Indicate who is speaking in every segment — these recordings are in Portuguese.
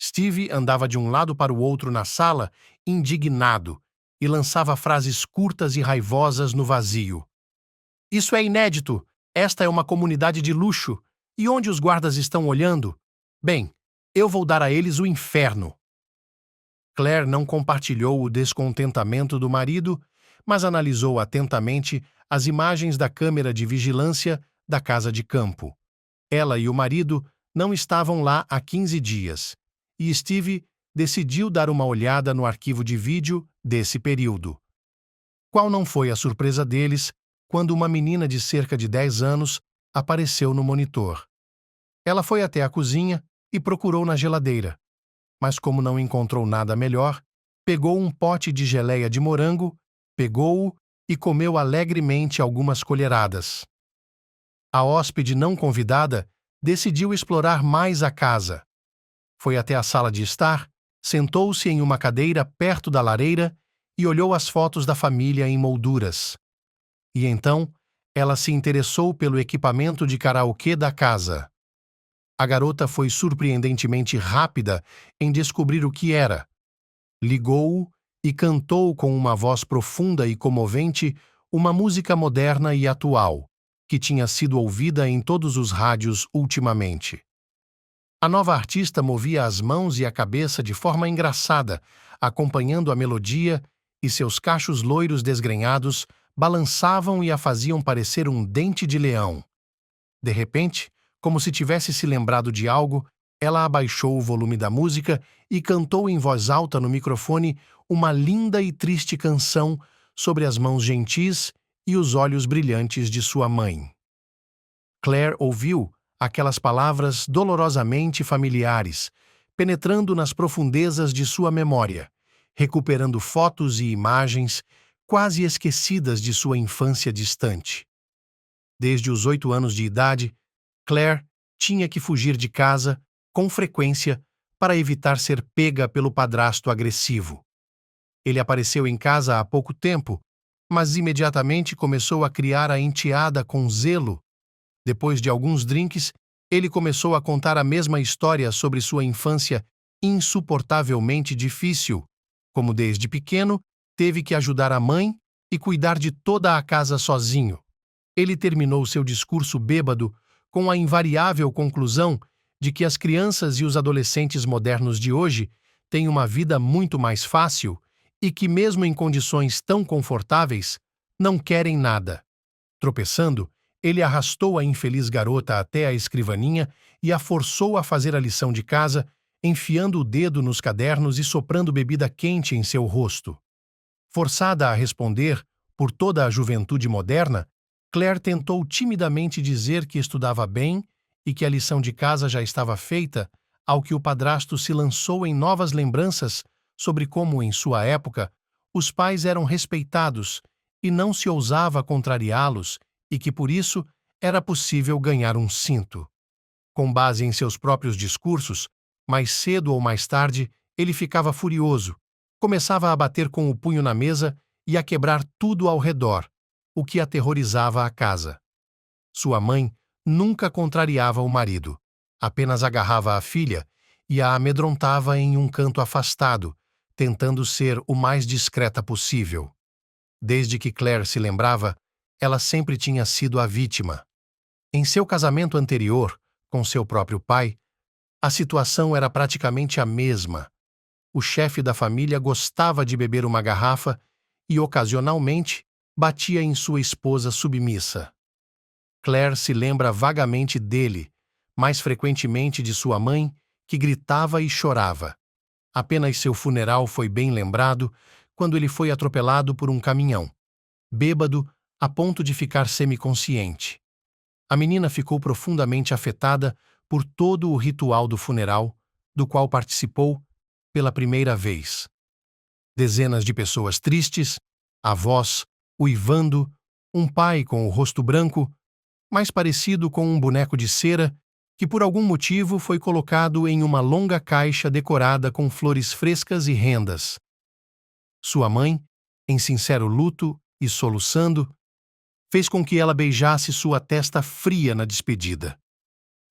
Speaker 1: Steve andava de um lado para o outro na sala, indignado, e lançava frases curtas e raivosas no vazio. Isso é inédito! Esta é uma comunidade de luxo. E onde os guardas estão olhando? Bem, eu vou dar a eles o inferno. Claire não compartilhou o descontentamento do marido, mas analisou atentamente as imagens da câmera de vigilância da casa de campo. Ela e o marido não estavam lá há 15 dias, e Steve decidiu dar uma olhada no arquivo de vídeo desse período. Qual não foi a surpresa deles quando uma menina de cerca de 10 anos apareceu no monitor? Ela foi até a cozinha e procurou na geladeira, mas como não encontrou nada melhor, pegou um pote de geleia de morango, pegou-o e comeu alegremente algumas colheradas. A hóspede não convidada decidiu explorar mais a casa. Foi até a sala de estar, sentou-se em uma cadeira perto da lareira e olhou as fotos da família em molduras. E então, ela se interessou pelo equipamento de karaokê da casa. A garota foi surpreendentemente rápida em descobrir o que era. Ligou-o e cantou com uma voz profunda e comovente uma música moderna e atual, que tinha sido ouvida em todos os rádios ultimamente. A nova artista movia as mãos e a cabeça de forma engraçada, acompanhando a melodia, e seus cachos loiros desgrenhados balançavam e a faziam parecer um dente de leão. De repente, como se tivesse se lembrado de algo, ela abaixou o volume da música e cantou em voz alta no microfone uma linda e triste canção sobre as mãos gentis e os olhos brilhantes de sua mãe. Claire ouviu aquelas palavras dolorosamente familiares, penetrando nas profundezas de sua memória, recuperando fotos e imagens quase esquecidas de sua infância distante. Desde os 8 anos de idade, Claire tinha que fugir de casa, com frequência, para evitar ser pega pelo padrasto agressivo. Ele apareceu em casa há pouco tempo, mas imediatamente começou a criar a enteada com zelo. Depois de alguns drinks, ele começou a contar a mesma história sobre sua infância insuportavelmente difícil, como desde pequeno teve que ajudar a mãe e cuidar de toda a casa sozinho. Ele terminou seu discurso bêbado com a invariável conclusão de que as crianças e os adolescentes modernos de hoje têm uma vida muito mais fácil e que, mesmo em condições tão confortáveis, não querem nada. Tropeçando, ele arrastou a infeliz garota até a escrivaninha e a forçou a fazer a lição de casa, enfiando o dedo nos cadernos e soprando bebida quente em seu rosto. Forçada a responder por toda a juventude moderna, Claire tentou timidamente dizer que estudava bem e que a lição de casa já estava feita, ao que o padrasto se lançou em novas lembranças sobre como, em sua época, os pais eram respeitados e não se ousava contrariá-los e que, por isso, era possível ganhar um cinto. Com base em seus próprios discursos, mais cedo ou mais tarde, ele ficava furioso, começava a bater com o punho na mesa e a quebrar tudo ao redor, o que aterrorizava a casa. Sua mãe nunca contrariava o marido, apenas agarrava a filha e a amedrontava em um canto afastado, tentando ser o mais discreta possível. Desde que Claire se lembrava, ela sempre tinha sido a vítima. Em seu casamento anterior, com seu próprio pai, a situação era praticamente a mesma. O chefe da família gostava de beber uma garrafa e, ocasionalmente, batia em sua esposa submissa. Claire se lembra vagamente dele, mais frequentemente de sua mãe, que gritava e chorava. Apenas seu funeral foi bem lembrado quando ele foi atropelado por um caminhão, bêbado a ponto de ficar semiconsciente. A menina ficou profundamente afetada por todo o ritual do funeral, do qual participou pela primeira vez. Dezenas de pessoas tristes, avós, uivando, um pai com o rosto branco, mais parecido com um boneco de cera, que por algum motivo foi colocado em uma longa caixa decorada com flores frescas e rendas. Sua mãe, em sincero luto e soluçando, fez com que ela beijasse sua testa fria na despedida.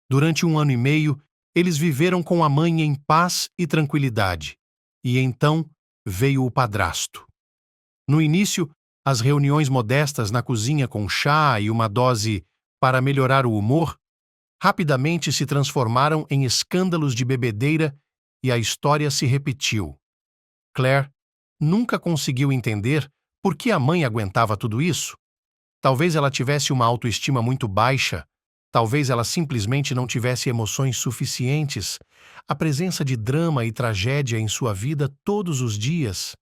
Speaker 1: Durante 1 ano e meio, Eles viveram com a mãe em paz e tranquilidade. E então veio o padrasto. No início, as reuniões modestas na cozinha com chá e uma dose para melhorar o humor rapidamente se transformaram em escândalos de bebedeira e a história se repetiu. Claire nunca conseguiu entender por que a mãe aguentava tudo isso. Talvez ela tivesse uma autoestima muito baixa, talvez ela simplesmente não tivesse emoções suficientes, a presença de drama e tragédia em sua vida todos os dias.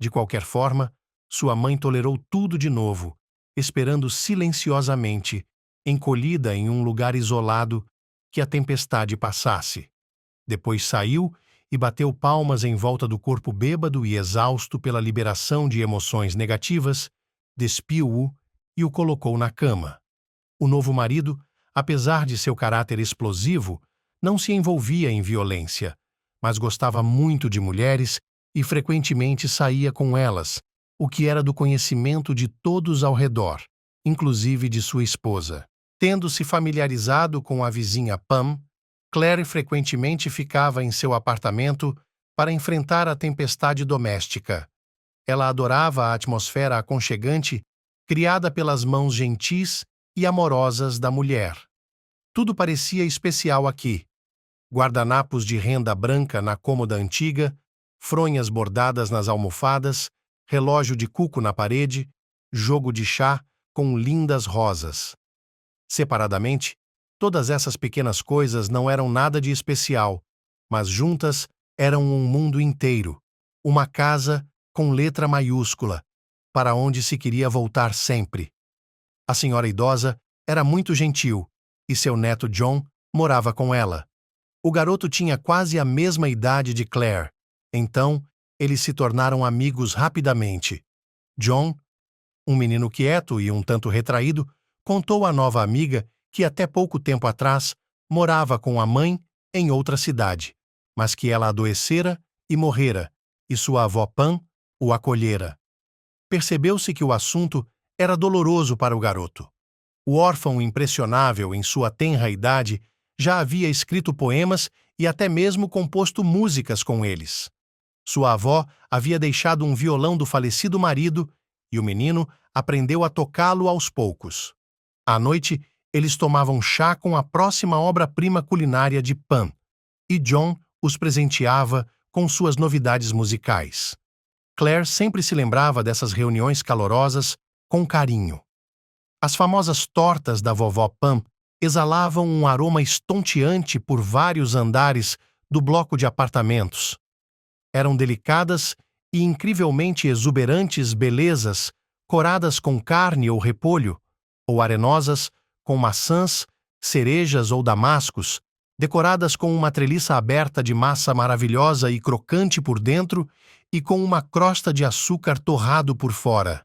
Speaker 1: De qualquer forma, sua mãe tolerou tudo de novo, esperando silenciosamente, encolhida em um lugar isolado, que a tempestade passasse. Depois saiu e bateu palmas em volta do corpo bêbado e exausto pela liberação de emoções negativas, despiu-o e o colocou na cama. O novo marido, apesar de seu caráter explosivo, não se envolvia em violência, mas gostava muito de mulheres e frequentemente saía com elas, o que era do conhecimento de todos ao redor, inclusive de sua esposa. Tendo se familiarizado com a vizinha Pam, Claire frequentemente ficava em seu apartamento para enfrentar a tempestade doméstica. Ela adorava a atmosfera aconchegante criada pelas mãos gentis e amorosas da mulher. Tudo parecia especial aqui. Guardanapos de renda branca na cômoda antiga, fronhas bordadas nas almofadas, relógio de cuco na parede, jogo de chá com lindas rosas. Separadamente, todas essas pequenas coisas não eram nada de especial, mas juntas eram um mundo inteiro, uma casa com letra maiúscula, para onde se queria voltar sempre. A senhora idosa era muito gentil, e seu neto John morava com ela. O garoto tinha quase a mesma idade de Claire, então eles se tornaram amigos rapidamente. John, um menino quieto e um tanto retraído, contou à nova amiga que até pouco tempo atrás morava com a mãe em outra cidade, mas que ela adoecera e morrera, e sua avó Pam o acolhera. Percebeu-se que o assunto era doloroso para o garoto. O órfão impressionável em sua tenra idade já havia escrito poemas e até mesmo composto músicas com eles. Sua avó havia deixado um violão do falecido marido e o menino aprendeu a tocá-lo aos poucos. À noite, eles tomavam chá com a próxima obra-prima culinária de Pam, e John os presenteava com suas novidades musicais. Claire sempre se lembrava dessas reuniões calorosas com carinho. As famosas tortas da vovó Pam exalavam um aroma estonteante por vários andares do bloco de apartamentos. Eram delicadas e incrivelmente exuberantes belezas, coradas com carne ou repolho, ou arenosas com maçãs, cerejas ou damascos, decoradas com uma treliça aberta de massa maravilhosa e crocante por dentro e com uma crosta de açúcar torrado por fora.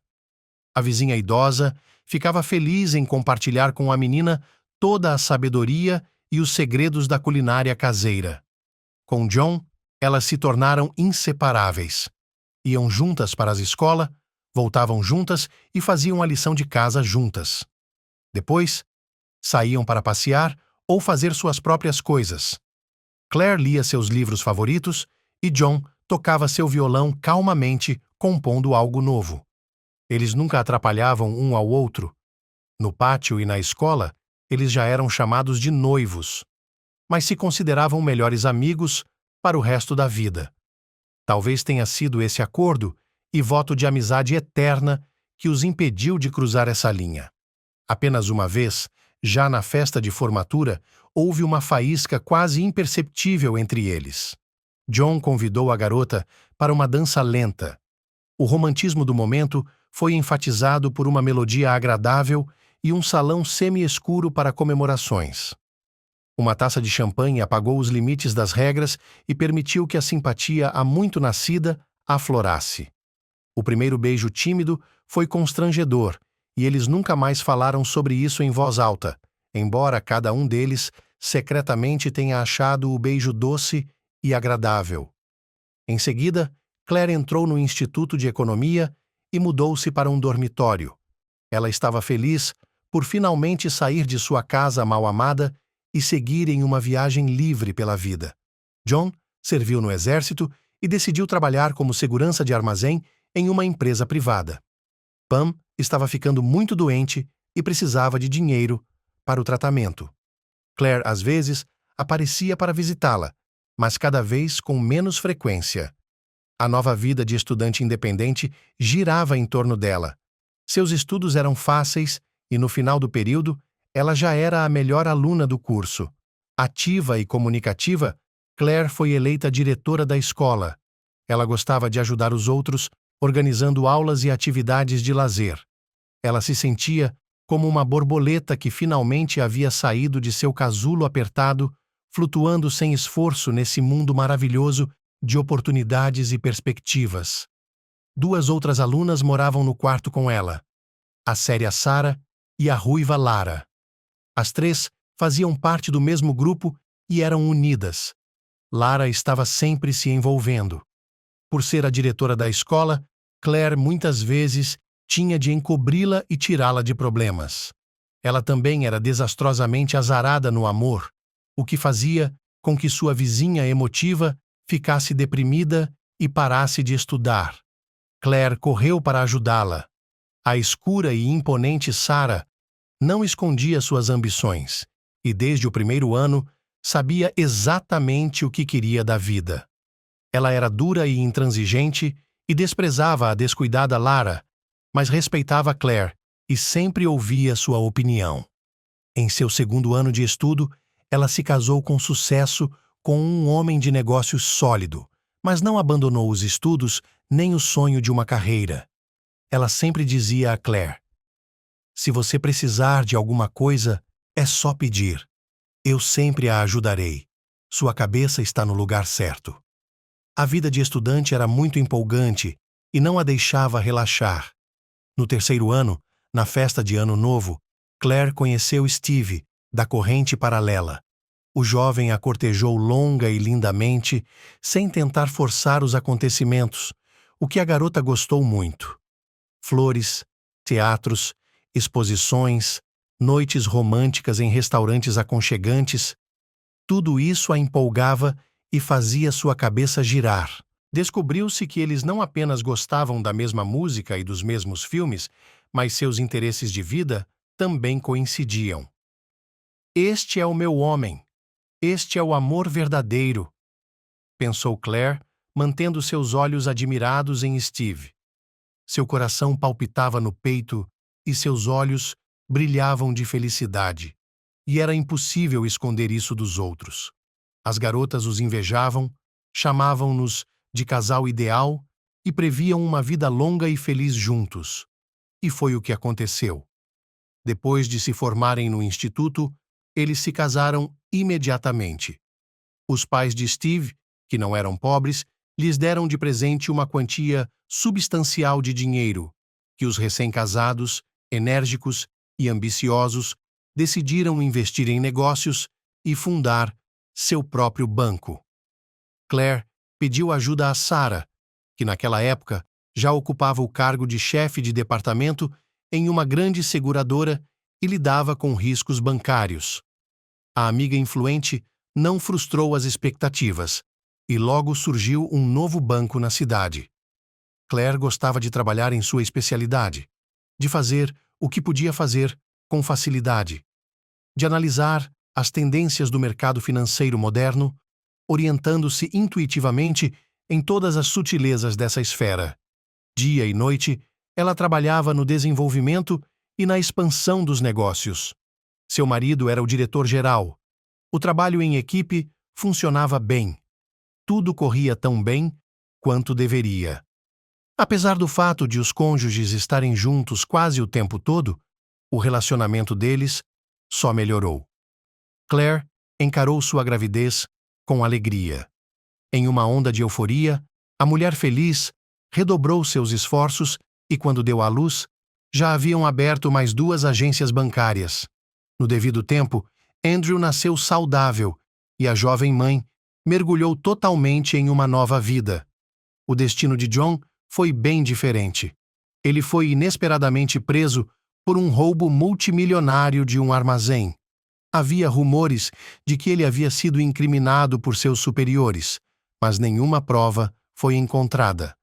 Speaker 1: A vizinha idosa ficava feliz em compartilhar com a menina toda a sabedoria e os segredos da culinária caseira. Com John, elas se tornaram inseparáveis. Iam juntas para a escola, voltavam juntas e faziam a lição de casa juntas. Depois, saíam para passear ou fazer suas próprias coisas. Claire lia seus livros favoritos e John tocava seu violão calmamente, compondo algo novo. Eles nunca atrapalhavam um ao outro. No pátio e na escola, eles já eram chamados de noivos, mas se consideravam melhores amigos para o resto da vida. Talvez tenha sido esse acordo e voto de amizade eterna que os impediu de cruzar essa linha. Apenas uma vez, já na festa de formatura, houve uma faísca quase imperceptível entre eles. John convidou a garota para uma dança lenta. O romantismo do momento foi enfatizado por uma melodia agradável e um salão semi-escuro para comemorações. Uma taça de champanhe apagou os limites das regras e permitiu que a simpatia há muito nascida aflorasse. O primeiro beijo tímido foi constrangedor, e eles nunca mais falaram sobre isso em voz alta, embora cada um deles secretamente tenha achado o beijo doce e agradável. Em seguida, Claire entrou no Instituto de Economia e mudou-se para um dormitório. Ela estava feliz por finalmente sair de sua casa mal-amada e seguir em uma viagem livre pela vida. John serviu no exército e decidiu trabalhar como segurança de armazém em uma empresa privada. Pam estava ficando muito doente e precisava de dinheiro para o tratamento. Claire, às vezes, aparecia para visitá-la, mas cada vez com menos frequência. A nova vida de estudante independente girava em torno dela. Seus estudos eram fáceis e, no final do período, ela já era a melhor aluna do curso. Ativa e comunicativa, Claire foi eleita diretora da escola. Ela gostava de ajudar os outros, organizando aulas e atividades de lazer. Ela se sentia como uma borboleta que finalmente havia saído de seu casulo apertado, flutuando sem esforço nesse mundo maravilhoso de oportunidades e perspectivas. 2 outras alunas moravam no quarto com ela, a séria Sarah e a ruiva Lara. As 3 faziam parte do mesmo grupo e eram unidas. Lara estava sempre se envolvendo. Por ser a diretora da escola, Claire muitas vezes tinha de encobri-la e tirá-la de problemas. Ela também era desastrosamente azarada no amor, o que fazia com que sua vizinha emotiva ficasse deprimida e parasse de estudar. Claire correu para ajudá-la. A escura e imponente Sarah não escondia suas ambições e, desde o primeiro ano, sabia exatamente o que queria da vida. Ela era dura e intransigente e desprezava a descuidada Lara, mas respeitava Claire e sempre ouvia sua opinião. Em seu 2º ano de estudo, ela se casou com sucesso com um homem de negócios sólido, mas não abandonou os estudos nem o sonho de uma carreira. Ela sempre dizia a Claire: "Se você precisar de alguma coisa, é só pedir. Eu sempre a ajudarei. Sua cabeça está no lugar certo." A vida de estudante era muito empolgante e não a deixava relaxar. No 3º ano, na festa de Ano Novo, Claire conheceu Steve, da corrente paralela. O jovem a cortejou longa e lindamente, sem tentar forçar os acontecimentos, o que a garota gostou muito. Flores, teatros, exposições, noites românticas em restaurantes aconchegantes, tudo isso a empolgava e fazia sua cabeça girar. Descobriu-se que eles não apenas gostavam da mesma música e dos mesmos filmes, mas seus interesses de vida também coincidiam. "Este é o meu homem. Este é o amor verdadeiro", pensou Claire, mantendo seus olhos admirados em Steve. Seu coração palpitava no peito e seus olhos brilhavam de felicidade, e era impossível esconder isso dos outros. As garotas os invejavam, chamavam-nos de casal ideal e previam uma vida longa e feliz juntos. E foi o que aconteceu. Depois de se formarem no instituto, eles se casaram imediatamente. Os pais de Steve, que não eram pobres, lhes deram de presente uma quantia substancial de dinheiro, que os recém-casados, enérgicos e ambiciosos, decidiram investir em negócios e fundar seu próprio banco. Claire pediu ajuda a Sarah, que naquela época já ocupava o cargo de chefe de departamento em uma grande seguradora e lidava com riscos bancários. A amiga influente não frustrou as expectativas, e logo surgiu um novo banco na cidade. Claire gostava de trabalhar em sua especialidade, de fazer o que podia fazer com facilidade, de analisar as tendências do mercado financeiro moderno, orientando-se intuitivamente em todas as sutilezas dessa esfera. Dia e noite, ela trabalhava no desenvolvimento e na expansão dos negócios. Seu marido era o diretor-geral. O trabalho em equipe funcionava bem. Tudo corria tão bem quanto deveria. Apesar do fato de os cônjuges estarem juntos quase o tempo todo, o relacionamento deles só melhorou. Claire encarou sua gravidez com alegria. Em uma onda de euforia, a mulher feliz redobrou seus esforços e, quando deu à luz, já haviam aberto mais 2 agências bancárias. No devido tempo, Andrew nasceu saudável e a jovem mãe mergulhou totalmente em uma nova vida. O destino de John foi bem diferente. Ele foi inesperadamente preso por um roubo multimilionário de um armazém. Havia rumores de que ele havia sido incriminado por seus superiores, mas nenhuma prova foi encontrada.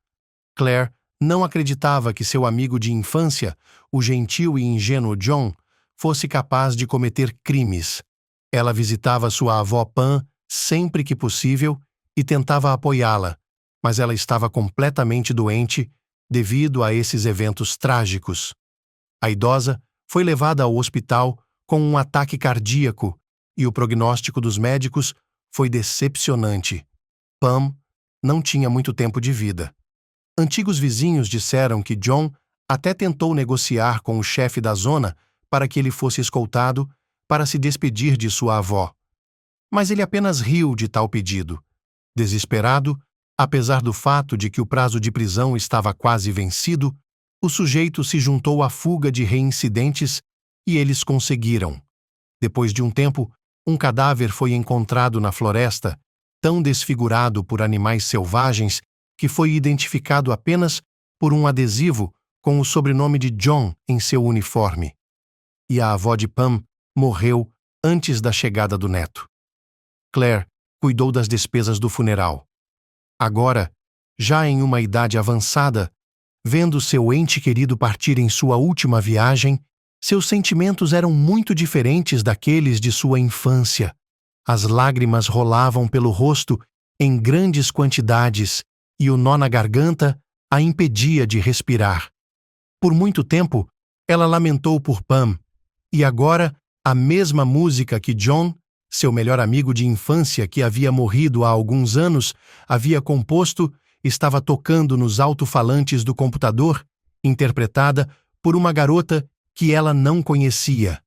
Speaker 1: Claire não acreditava que seu amigo de infância, o gentil e ingênuo John, fosse capaz de cometer crimes. Ela visitava sua avó Pam sempre que possível e tentava apoiá-la, mas ela estava completamente doente devido a esses eventos trágicos. A idosa foi levada ao hospital com um ataque cardíaco e o prognóstico dos médicos foi decepcionante. Pam não tinha muito tempo de vida. Antigos vizinhos disseram que John até tentou negociar com o chefe da zona para que ele fosse escoltado para se despedir de sua avó. Mas ele apenas riu de tal pedido. Desesperado, apesar do fato de que o prazo de prisão estava quase vencido, o sujeito se juntou à fuga de reincidentes e eles conseguiram. Depois de um tempo, um cadáver foi encontrado na floresta, tão desfigurado por animais selvagens que foi identificado apenas por um adesivo com o sobrenome de John em seu uniforme. E a avó de Pam morreu antes da chegada do neto. Claire cuidou das despesas do funeral. Agora, já em uma idade avançada, vendo seu ente querido partir em sua última viagem, seus sentimentos eram muito diferentes daqueles de sua infância. As lágrimas rolavam pelo rosto em grandes quantidades e o nó na garganta a impedia de respirar. Por muito tempo, ela lamentou por Pam, e agora a mesma música que John, seu melhor amigo de infância que havia morrido há alguns anos, havia composto, estava tocando nos alto-falantes do computador, interpretada por uma garota que ela não conhecia.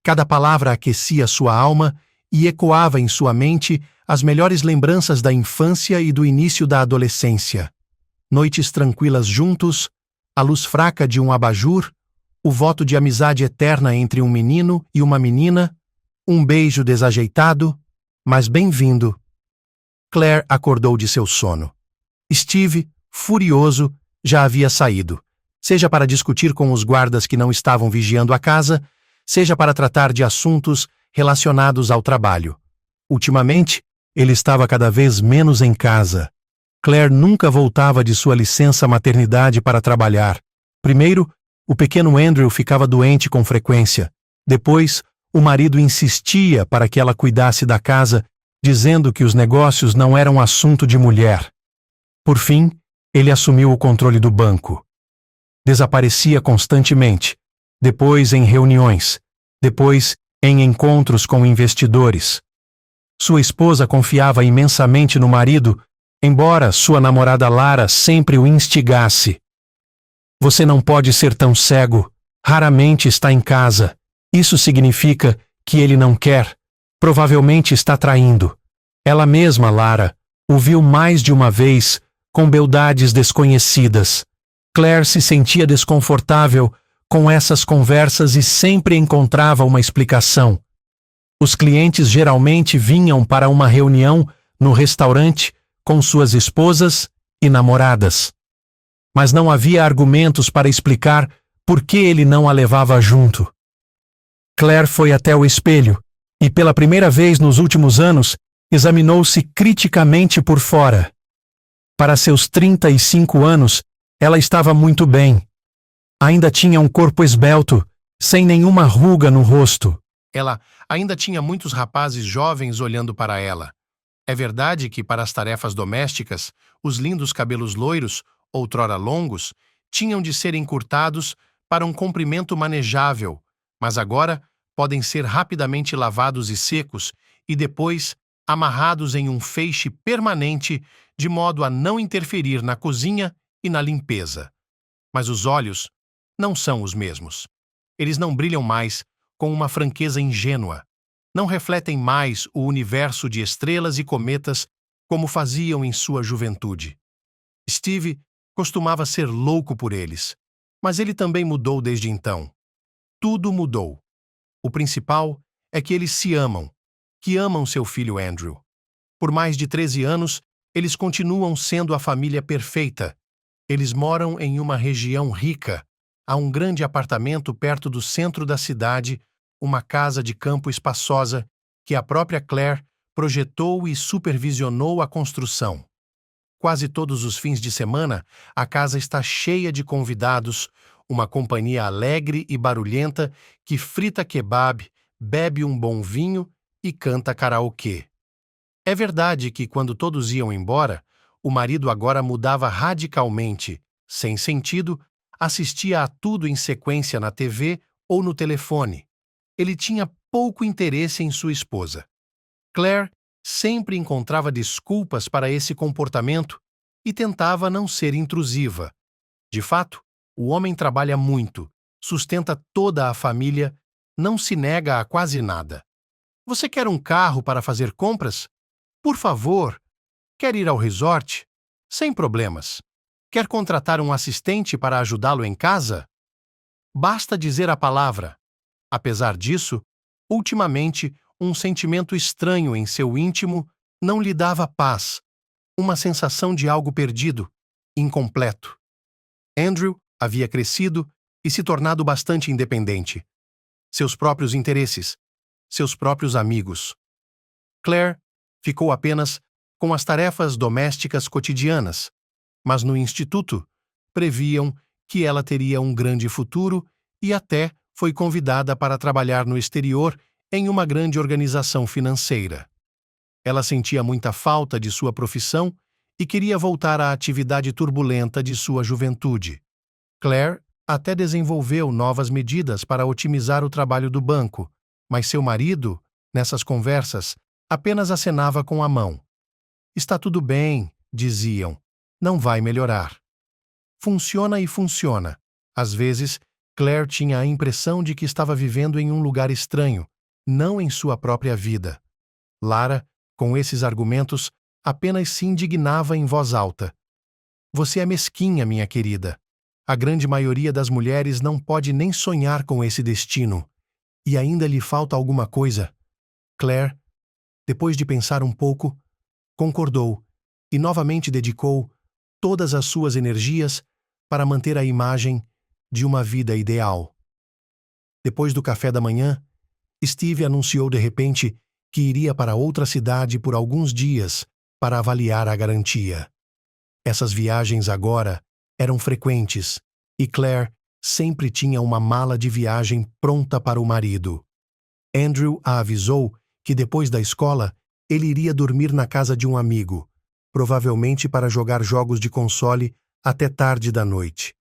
Speaker 1: Cada palavra aquecia sua alma e ecoava em sua mente as melhores lembranças da infância e do início da adolescência. Noites tranquilas juntos, a luz fraca de um abajur, o voto de amizade eterna entre um menino e uma menina, um beijo desajeitado, mas bem-vindo. Claire acordou de seu sono. Steve, furioso, já havia saído, seja para discutir com os guardas que não estavam vigiando a casa, seja para tratar de assuntos relacionados ao trabalho. Ultimamente, ele estava cada vez menos em casa. Claire nunca voltava de sua licença maternidade para trabalhar. Primeiro, o pequeno Andrew ficava doente com frequência. Depois, o marido insistia para que ela cuidasse da casa, dizendo que os negócios não eram assunto de mulher. Por fim, ele assumiu o controle do banco. Desaparecia constantemente, depois em reuniões, depois em encontros com investidores. Sua esposa confiava imensamente no marido, embora sua namorada Lara sempre o instigasse. Você não pode ser tão cego, raramente está em casa. Isso significa que ele não quer, provavelmente está traindo. Ela mesma, Lara, o viu mais de uma vez, com beldades desconhecidas. Claire se sentia desconfortável com essas conversas e sempre encontrava uma explicação. Os clientes geralmente vinham para uma reunião no restaurante com suas esposas e namoradas. Mas não havia argumentos para explicar por que ele não a levava junto. Claire foi até o espelho e, pela primeira vez nos últimos anos, examinou-se criticamente por fora. Para seus 35 anos, ela estava muito bem. Ainda tinha um corpo esbelto, sem nenhuma ruga no rosto. Ela ainda tinha muitos rapazes jovens olhando para ela. É verdade que, para as tarefas domésticas, os lindos cabelos loiros, outrora longos, tinham de ser encurtados para um comprimento manejável, mas agora podem ser rapidamente lavados e secos e depois amarrados em um feixe permanente de modo a não interferir na cozinha e na limpeza. Mas os olhos não são os mesmos. Eles não brilham mais com uma franqueza ingênua. Não refletem mais o universo de estrelas e cometas como faziam em sua juventude. Steve costumava ser louco por eles, mas ele também mudou desde então. Tudo mudou. O principal é que eles se amam, que amam seu filho Andrew. Por mais de 13 anos, eles continuam sendo a família perfeita. Eles moram em uma região rica. Há um grande apartamento perto do centro da cidade, uma casa de campo espaçosa que a própria Claire projetou e supervisionou a construção. Quase todos os fins de semana, a casa está cheia de convidados, uma companhia alegre e barulhenta que frita kebab, bebe um bom vinho e canta karaokê. É verdade que, quando todos iam embora, o marido agora mudava radicalmente, sem sentido, assistia a tudo em sequência na TV ou no telefone. Ele tinha pouco interesse em sua esposa. Claire sempre encontrava desculpas para esse comportamento e tentava não ser intrusiva. De fato, o homem trabalha muito, sustenta toda a família, não se nega a quase nada. Você quer um carro para fazer compras? Por favor. Quer ir ao resort? Sem problemas. Quer contratar um assistente para ajudá-lo em casa? Basta dizer a palavra. Apesar disso, ultimamente, um sentimento estranho em seu íntimo não lhe dava paz, uma sensação de algo perdido, incompleto. Andrew havia crescido e se tornado bastante independente. Seus próprios interesses, seus próprios amigos. Claire ficou apenas com as tarefas domésticas cotidianas, mas no instituto previam que ela teria um grande futuro e até foi convidada para trabalhar no exterior em uma grande organização financeira. Ela sentia muita falta de sua profissão e queria voltar à atividade turbulenta de sua juventude. Claire até desenvolveu novas medidas para otimizar o trabalho do banco, mas seu marido, nessas conversas, apenas acenava com a mão. Está tudo bem, diziam, não vai melhorar. Funciona e funciona. Às vezes, Claire tinha a impressão de que estava vivendo em um lugar estranho, não em sua própria vida. Lara, com esses argumentos, apenas se indignava em voz alta. Você é mesquinha, minha querida. A grande maioria das mulheres não pode nem sonhar com esse destino. E ainda lhe falta alguma coisa. Claire, depois de pensar um pouco, concordou e novamente dedicou todas as suas energias para manter a imagem de uma vida ideal. Depois do café da manhã, Steve anunciou de repente que iria para outra cidade por alguns dias para avaliar a garantia. Essas viagens agora eram frequentes e Claire sempre tinha uma mala de viagem pronta para o marido. Andrew a avisou que depois da escola ele iria dormir na casa de um amigo, provavelmente para jogar jogos de console até tarde da noite.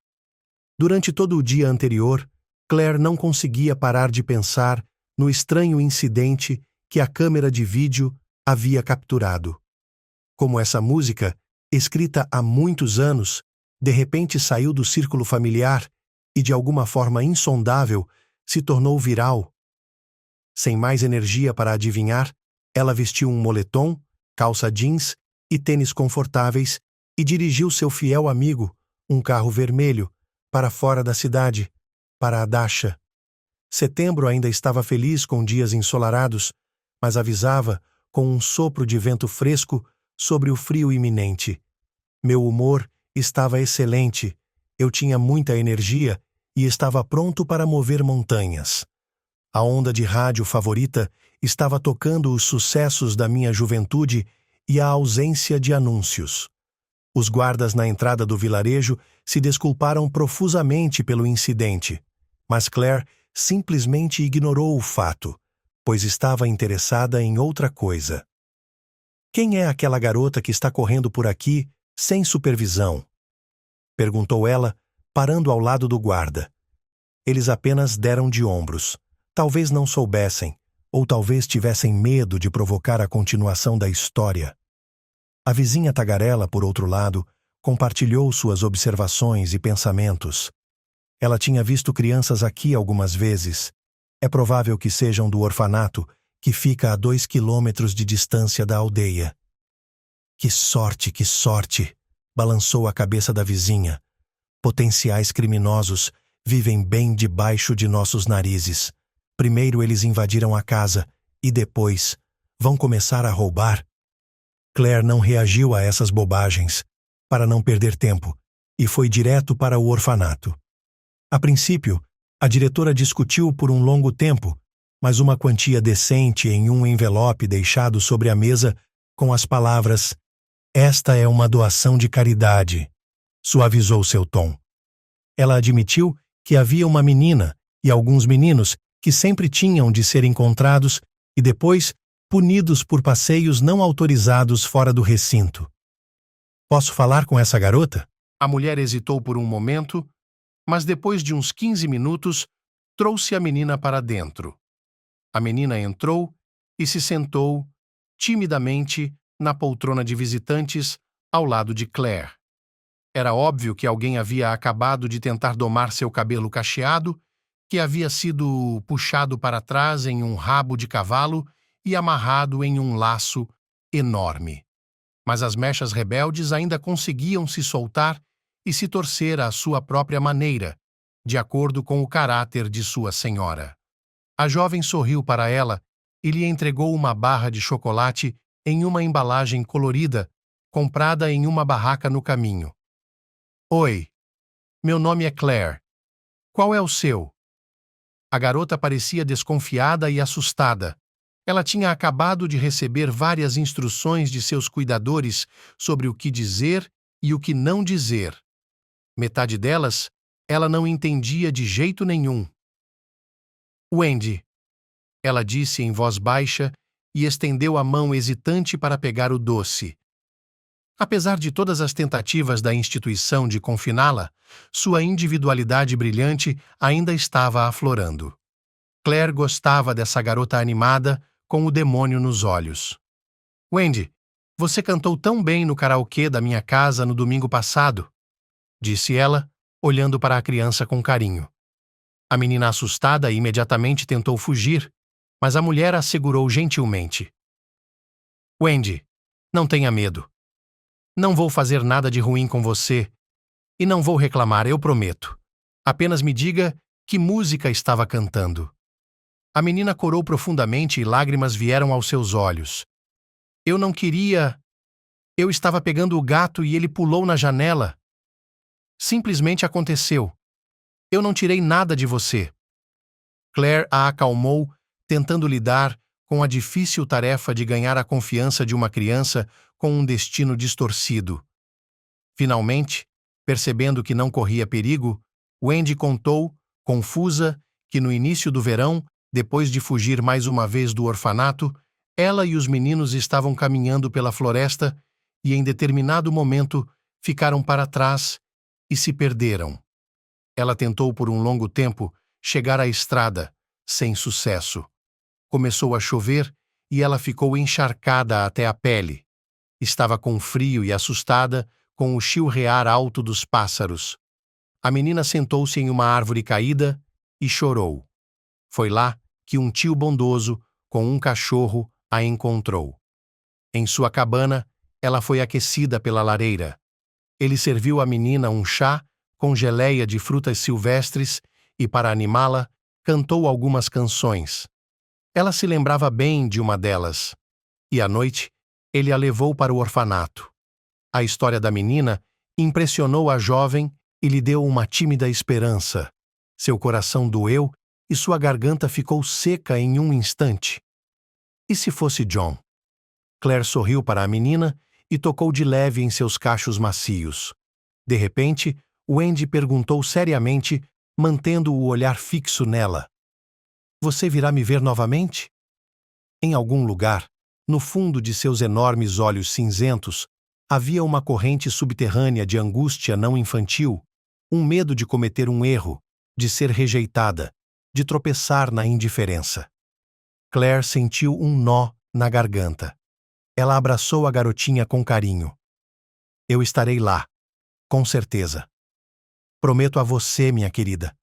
Speaker 1: Durante todo o dia anterior, Claire não conseguia parar de pensar no estranho incidente que a câmera de vídeo havia capturado. Como essa música, escrita há muitos anos, de repente saiu do círculo familiar e, de alguma forma insondável, se tornou viral. Sem mais energia para adivinhar, ela vestiu um moletom, calça jeans e tênis confortáveis e dirigiu seu fiel amigo, um carro vermelho, para fora da cidade, para a Dasha. Setembro ainda estava feliz com dias ensolarados, mas avisava, com um sopro de vento fresco, sobre o frio iminente. Meu humor estava excelente, eu tinha muita energia e estava pronto para mover montanhas. A onda de rádio favorita estava tocando os sucessos da minha juventude e a ausência de anúncios. Os guardas na entrada do vilarejo se desculparam profusamente pelo incidente, mas Claire simplesmente ignorou o fato, pois estava interessada em outra coisa. Quem é aquela garota que está correndo por aqui sem supervisão? Perguntou ela, parando ao lado do guarda. Eles apenas deram de ombros. Talvez não soubessem, ou talvez tivessem medo de provocar a continuação da história. A vizinha tagarela, por outro lado, compartilhou suas observações e pensamentos. Ela tinha visto crianças aqui algumas vezes. É provável que sejam do orfanato, que fica a 2 quilômetros de distância da aldeia. Que sorte, balançou a cabeça da vizinha. Potenciais criminosos vivem bem debaixo de nossos narizes. Primeiro eles invadiram a casa e depois vão começar a roubar. Claire não reagiu a essas bobagens, para não perder tempo, e foi direto para o orfanato. A princípio, a diretora discutiu por um longo tempo,
Speaker 2: mas uma quantia decente em um envelope deixado sobre a mesa com as palavras: "Esta é uma doação de caridade", suavizou seu tom. Ela admitiu que havia uma menina e alguns meninos que sempre tinham de ser encontrados e depois punidos por passeios não autorizados fora do recinto. "Posso falar com essa garota?"
Speaker 1: A mulher hesitou por um momento, mas depois de uns 15 minutos, trouxe a menina para dentro. A menina entrou e se sentou, timidamente, na poltrona de visitantes, ao lado de Claire. Era óbvio que alguém havia acabado de tentar domar seu cabelo cacheado, que havia sido puxado para trás em um rabo de cavalo e amarrado em um laço enorme. Mas as mechas rebeldes ainda conseguiam se soltar e se torcer à sua própria maneira, de acordo com o caráter de sua senhora. A jovem sorriu para ela e lhe entregou uma barra de chocolate em uma embalagem colorida, comprada em uma barraca no caminho. "Oi, meu nome é Claire. Qual é o seu?" A garota parecia desconfiada e assustada. Ela tinha acabado de receber várias instruções de seus cuidadores sobre o que dizer e o que não dizer. Metade delas, ela não entendia de jeito nenhum. "Wendy", ela disse em voz baixa e estendeu a mão hesitante para pegar o doce. Apesar de todas as tentativas da instituição de confiná-la, sua individualidade brilhante ainda estava aflorando. Claire gostava dessa garota animada, com o demônio nos olhos. "Wendy, você cantou tão bem no karaokê da minha casa no domingo passado", disse ela, olhando para a criança com carinho. A menina, assustada, imediatamente tentou fugir, mas a mulher a segurou gentilmente. "Wendy, não tenha medo. Não vou fazer nada de ruim com você e não vou reclamar, eu prometo. Apenas me diga que música estava cantando." A menina corou profundamente e lágrimas vieram aos seus olhos. "Eu não queria. Eu estava pegando o gato e ele pulou na janela. Simplesmente aconteceu. Eu não tirei nada de você." Claire a acalmou, tentando lidar com a difícil tarefa de ganhar a confiança de uma criança com um destino distorcido. Finalmente, percebendo que não corria perigo, Wendy contou, confusa, que no início do verão, depois de fugir mais uma vez do orfanato, ela e os meninos estavam caminhando pela floresta e, em determinado momento, ficaram para trás e se perderam. Ela tentou por um longo tempo chegar à estrada, sem sucesso. Começou a chover e ela ficou encharcada até a pele. Estava com frio e assustada com o chilrear alto dos pássaros. A menina sentou-se em uma árvore caída e chorou. Foi lá que um tio bondoso, com um cachorro, a encontrou. Em sua cabana, ela foi aquecida pela lareira. Ele serviu à menina um chá com geleia de frutas silvestres e, para animá-la, cantou algumas canções. Ela se lembrava bem de uma delas. E à noite, ele a levou para o orfanato. A história da menina impressionou a jovem e lhe deu uma tímida esperança. Seu coração doeu e sua garganta ficou seca em um instante. E se fosse John? Claire sorriu para a menina e tocou de leve em seus cachos macios. De repente, Wendy perguntou seriamente, mantendo o olhar fixo nela: "Você virá me ver novamente?" Em algum lugar, no fundo de seus enormes olhos cinzentos, havia uma corrente subterrânea de angústia não infantil, um medo de cometer um erro, de ser rejeitada, de tropeçar na indiferença. Claire sentiu um nó na garganta. Ela abraçou a garotinha com carinho. "Eu estarei lá, com certeza. Prometo a você, minha querida."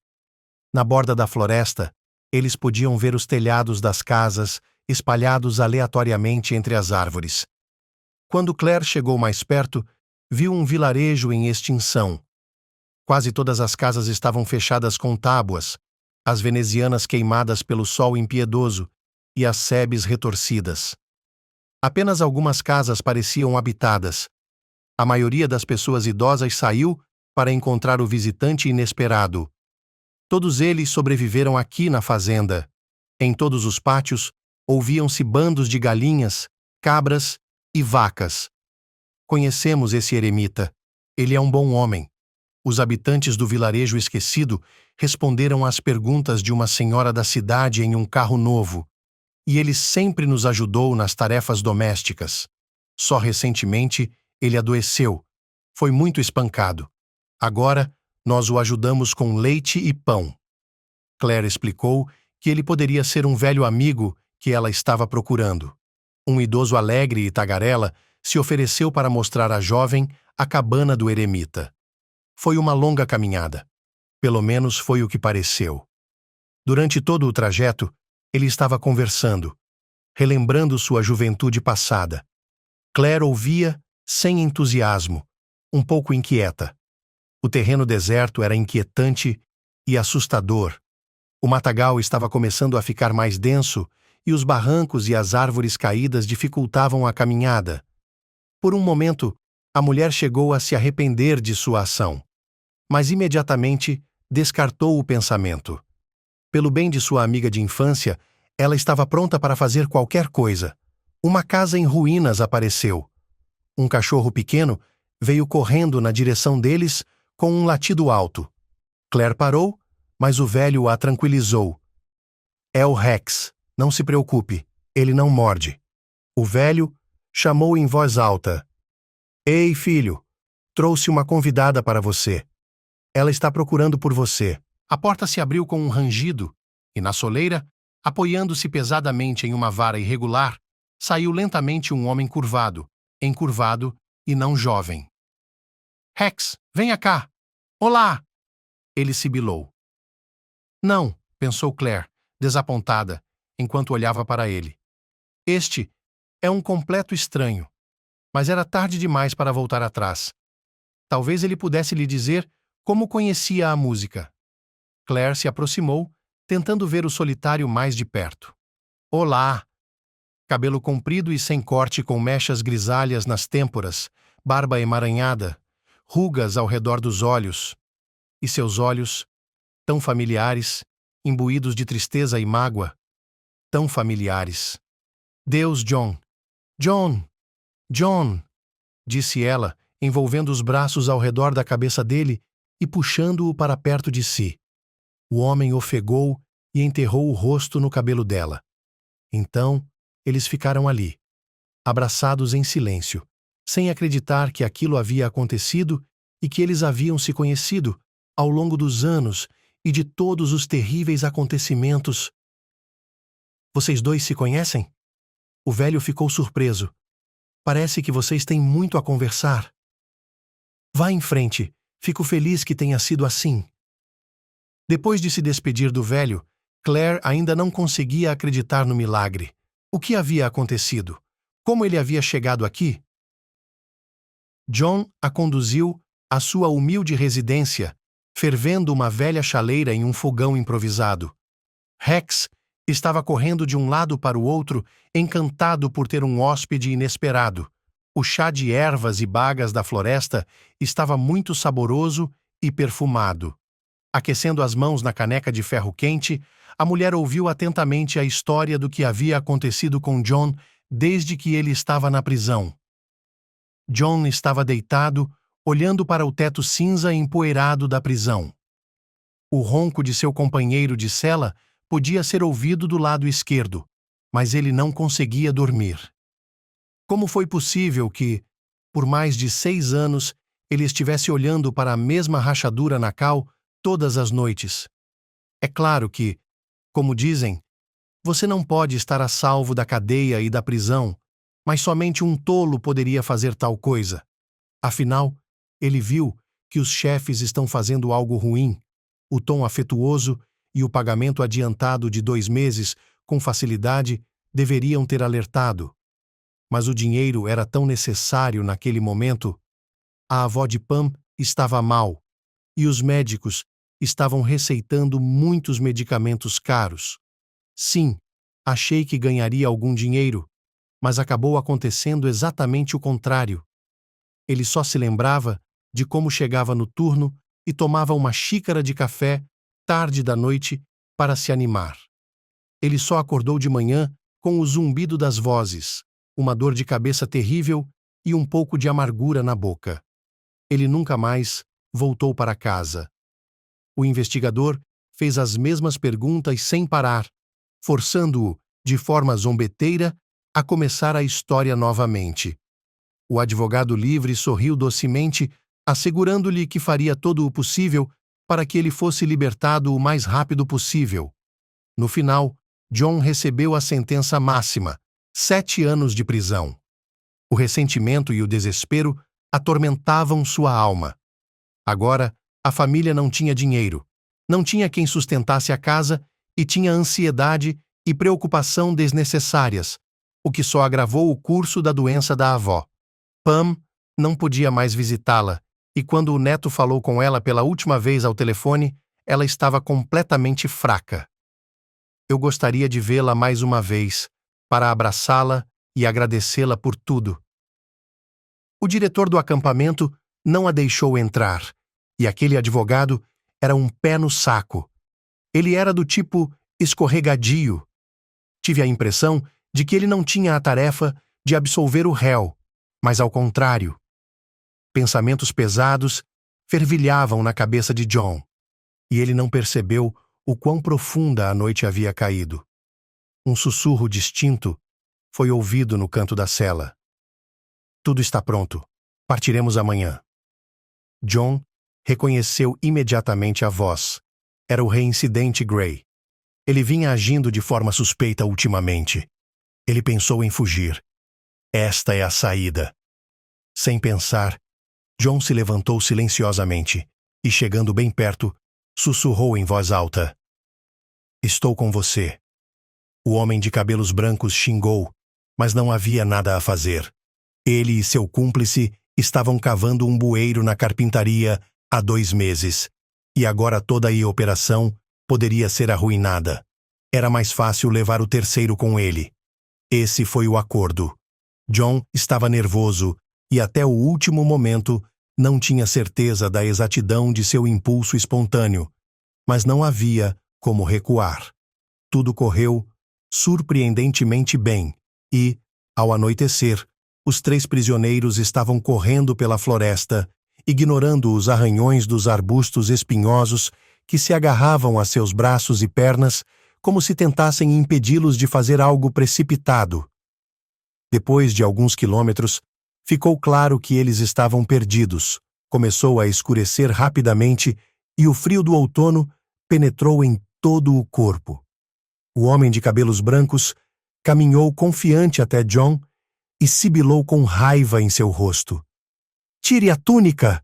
Speaker 1: Na borda da floresta, eles podiam ver os telhados das casas espalhados aleatoriamente entre as árvores. Quando Claire chegou mais perto, viu um vilarejo em extinção. Quase todas as casas estavam fechadas com tábuas, as venezianas queimadas pelo sol impiedoso e as sebes retorcidas. Apenas algumas casas pareciam habitadas. A maioria das pessoas idosas saiu para encontrar o visitante inesperado. Todos eles sobreviveram aqui na fazenda, Em todos os pátios, ouviam-se bandos de galinhas, cabras e vacas. Conhecemos esse eremita. Ele é um bom homem. Os habitantes do vilarejo esquecido responderam às perguntas de uma senhora da cidade em um carro novo, e ele sempre nos ajudou nas tarefas domésticas. Só recentemente ele adoeceu. Foi muito espancado. Agora, nós o ajudamos com leite e pão. Claire explicou que ele poderia ser um velho amigo que ela estava procurando. Um idoso alegre e tagarela se ofereceu para mostrar à jovem a cabana do eremita. Foi uma longa caminhada. Pelo menos foi o que pareceu. Durante todo o trajeto, ele estava conversando, relembrando sua juventude passada. Claire ouvia sem entusiasmo, um pouco inquieta. O terreno deserto era inquietante e assustador. O matagal estava começando a ficar mais denso e os barrancos e as árvores caídas dificultavam a caminhada. Por um momento, a mulher chegou a se arrepender de sua ação, mas imediatamente descartou o pensamento. Pelo bem de sua amiga de infância, ela estava pronta para fazer qualquer coisa. Uma casa em ruínas apareceu. Um cachorro pequeno veio correndo na direção deles com um latido alto. Claire parou, mas o velho a tranquilizou. É o Rex, não se preocupe, ele não morde. O velho chamou em voz alta. Ei, filho, trouxe uma convidada para você. Ela está procurando por você. A porta se abriu com um rangido, e na soleira, apoiando-se pesadamente em uma vara irregular, saiu lentamente um homem curvado, encurvado e não jovem. Rex, venha cá! Olá! Ele sibilou. Não, pensou Claire, desapontada, enquanto olhava para ele. Este é um completo estranho. Mas era tarde demais para voltar atrás. Talvez ele pudesse lhe dizer como conhecia a música. Claire se aproximou, tentando ver o solitário mais de perto. Olá! Cabelo comprido e sem corte com mechas grisalhas nas têmporas, barba emaranhada, rugas ao redor dos olhos. E seus olhos, tão familiares, imbuídos de tristeza e mágoa, tão familiares. Deus, John! John! John! Disse ela, envolvendo os braços ao redor da cabeça dele e puxando-o para perto de si. O homem ofegou e enterrou o rosto no cabelo dela. Então, eles ficaram ali, abraçados em silêncio, sem acreditar que aquilo havia acontecido e que eles haviam se conhecido ao longo dos anos e de todos os terríveis acontecimentos. Vocês dois se conhecem? O velho ficou surpreso. Parece que vocês têm muito a conversar. Vá em frente, fico feliz que tenha sido assim. Depois de se despedir do velho, Claire ainda não conseguia acreditar no milagre. O que havia acontecido? Como ele havia chegado aqui? John a conduziu à sua humilde residência, fervendo uma velha chaleira em um fogão improvisado. Rex estava correndo de um lado para o outro, encantado por ter um hóspede inesperado. O chá de ervas e bagas da floresta estava muito saboroso e perfumado. Aquecendo as mãos na caneca de ferro quente, a mulher ouviu atentamente a história do que havia acontecido com John desde que ele estava na prisão. John estava deitado, olhando para o teto cinza e empoeirado da prisão. O ronco de seu companheiro de cela podia ser ouvido do lado esquerdo, mas ele não conseguia dormir. Como foi possível que, por mais de 6 anos, ele estivesse olhando para a mesma rachadura na cal todas as noites? É claro que, como dizem, você não pode estar a salvo da cadeia e da prisão, mas somente um tolo poderia fazer tal coisa. Afinal, ele viu que os chefes estão fazendo algo ruim. O tom afetuoso e o pagamento adiantado de 2 meses, com facilidade, deveriam ter alertado. Mas o dinheiro era tão necessário naquele momento. A avó de Pam estava mal, e os médicos estavam receitando muitos medicamentos caros. Sim, achei que ganharia algum dinheiro, mas acabou acontecendo exatamente o contrário. Ele só se lembrava de como chegava no turno e tomava uma xícara de café tarde da noite para se animar. Ele só acordou de manhã com o zumbido das vozes, uma dor de cabeça terrível e um pouco de amargura na boca. Ele nunca mais voltou para casa. O investigador fez as mesmas perguntas sem parar, forçando-o, de forma zombeteira, a começar a história novamente. O advogado livre sorriu docemente, assegurando-lhe que faria todo o possível para que ele fosse libertado o mais rápido possível. No final, John recebeu a sentença máxima, 7 anos de prisão. O ressentimento e o desespero atormentavam sua alma. Agora, a família não tinha dinheiro, não tinha quem sustentasse a casa e tinha ansiedade e preocupação desnecessárias, o que só agravou o curso da doença da avó. Pam não podia mais visitá-la, e quando o neto falou com ela pela última vez ao telefone, ela estava completamente fraca. Eu gostaria de vê-la mais uma vez, para abraçá-la e agradecê-la por tudo. O diretor do acampamento não a deixou entrar, e aquele advogado era um pé no saco. Ele era do tipo escorregadio. Tive a impressão de que ele não tinha a tarefa de absolver o réu, mas ao contrário. Pensamentos pesados fervilhavam na cabeça de John, e ele não percebeu o quão profunda a noite havia caído. Um sussurro distinto foi ouvido no canto da cela. Tudo está pronto. Partiremos amanhã. John reconheceu imediatamente a voz. Era o reincidente Gray. Ele vinha agindo de forma suspeita ultimamente. Ele pensou em fugir. Esta é a saída. Sem pensar, John se levantou silenciosamente e, chegando bem perto, sussurrou em voz alta: "Estou com você." O homem de cabelos brancos xingou, mas não havia nada a fazer. Ele e seu cúmplice estavam cavando um bueiro na carpintaria há 2 meses, e agora toda a operação poderia ser arruinada. Era mais fácil levar o terceiro com ele. Esse foi o acordo. John estava nervoso e até o último momento não tinha certeza da exatidão de seu impulso espontâneo, mas não havia como recuar. Tudo correu surpreendentemente bem e, ao anoitecer, os 3 prisioneiros estavam correndo pela floresta, ignorando os arranhões dos arbustos espinhosos que se agarravam a seus braços e pernas como se tentassem impedi-los de fazer algo precipitado. Depois de alguns quilômetros, ficou claro que eles estavam perdidos. Começou a escurecer rapidamente e o frio do outono penetrou em todo o corpo. O homem de cabelos brancos caminhou confiante até John e sibilou com raiva em seu rosto. "Tire a túnica!"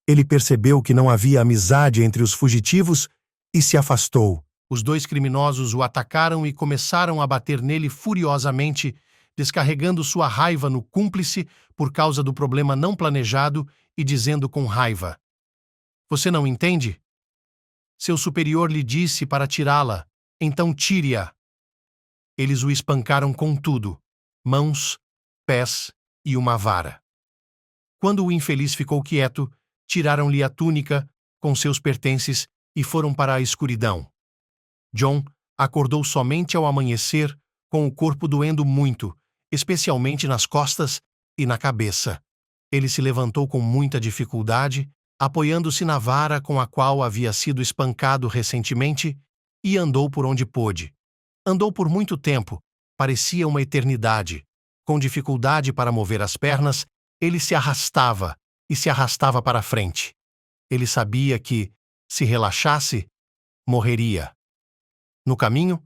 Speaker 1: Ele percebeu que não havia amizade entre os fugitivos e se afastou. Os 2 criminosos o atacaram e começaram a bater nele furiosamente, descarregando sua raiva no cúmplice por causa do problema não planejado e dizendo com raiva: "Você não entende? Seu superior lhe disse para tirá-la, então tire-a." Eles o espancaram com tudo: mãos, pés e uma vara. Quando o infeliz ficou quieto, tiraram-lhe a túnica com seus pertences e foram para a escuridão. John acordou somente ao amanhecer, com o corpo doendo muito, especialmente nas costas e na cabeça. Ele se levantou com muita dificuldade, apoiando-se na vara com a qual havia sido espancado recentemente, e andou por onde pôde. Andou por muito tempo, parecia uma eternidade. Com dificuldade para mover as pernas, ele se arrastava e se arrastava para frente. Ele sabia que, se relaxasse, morreria. No caminho,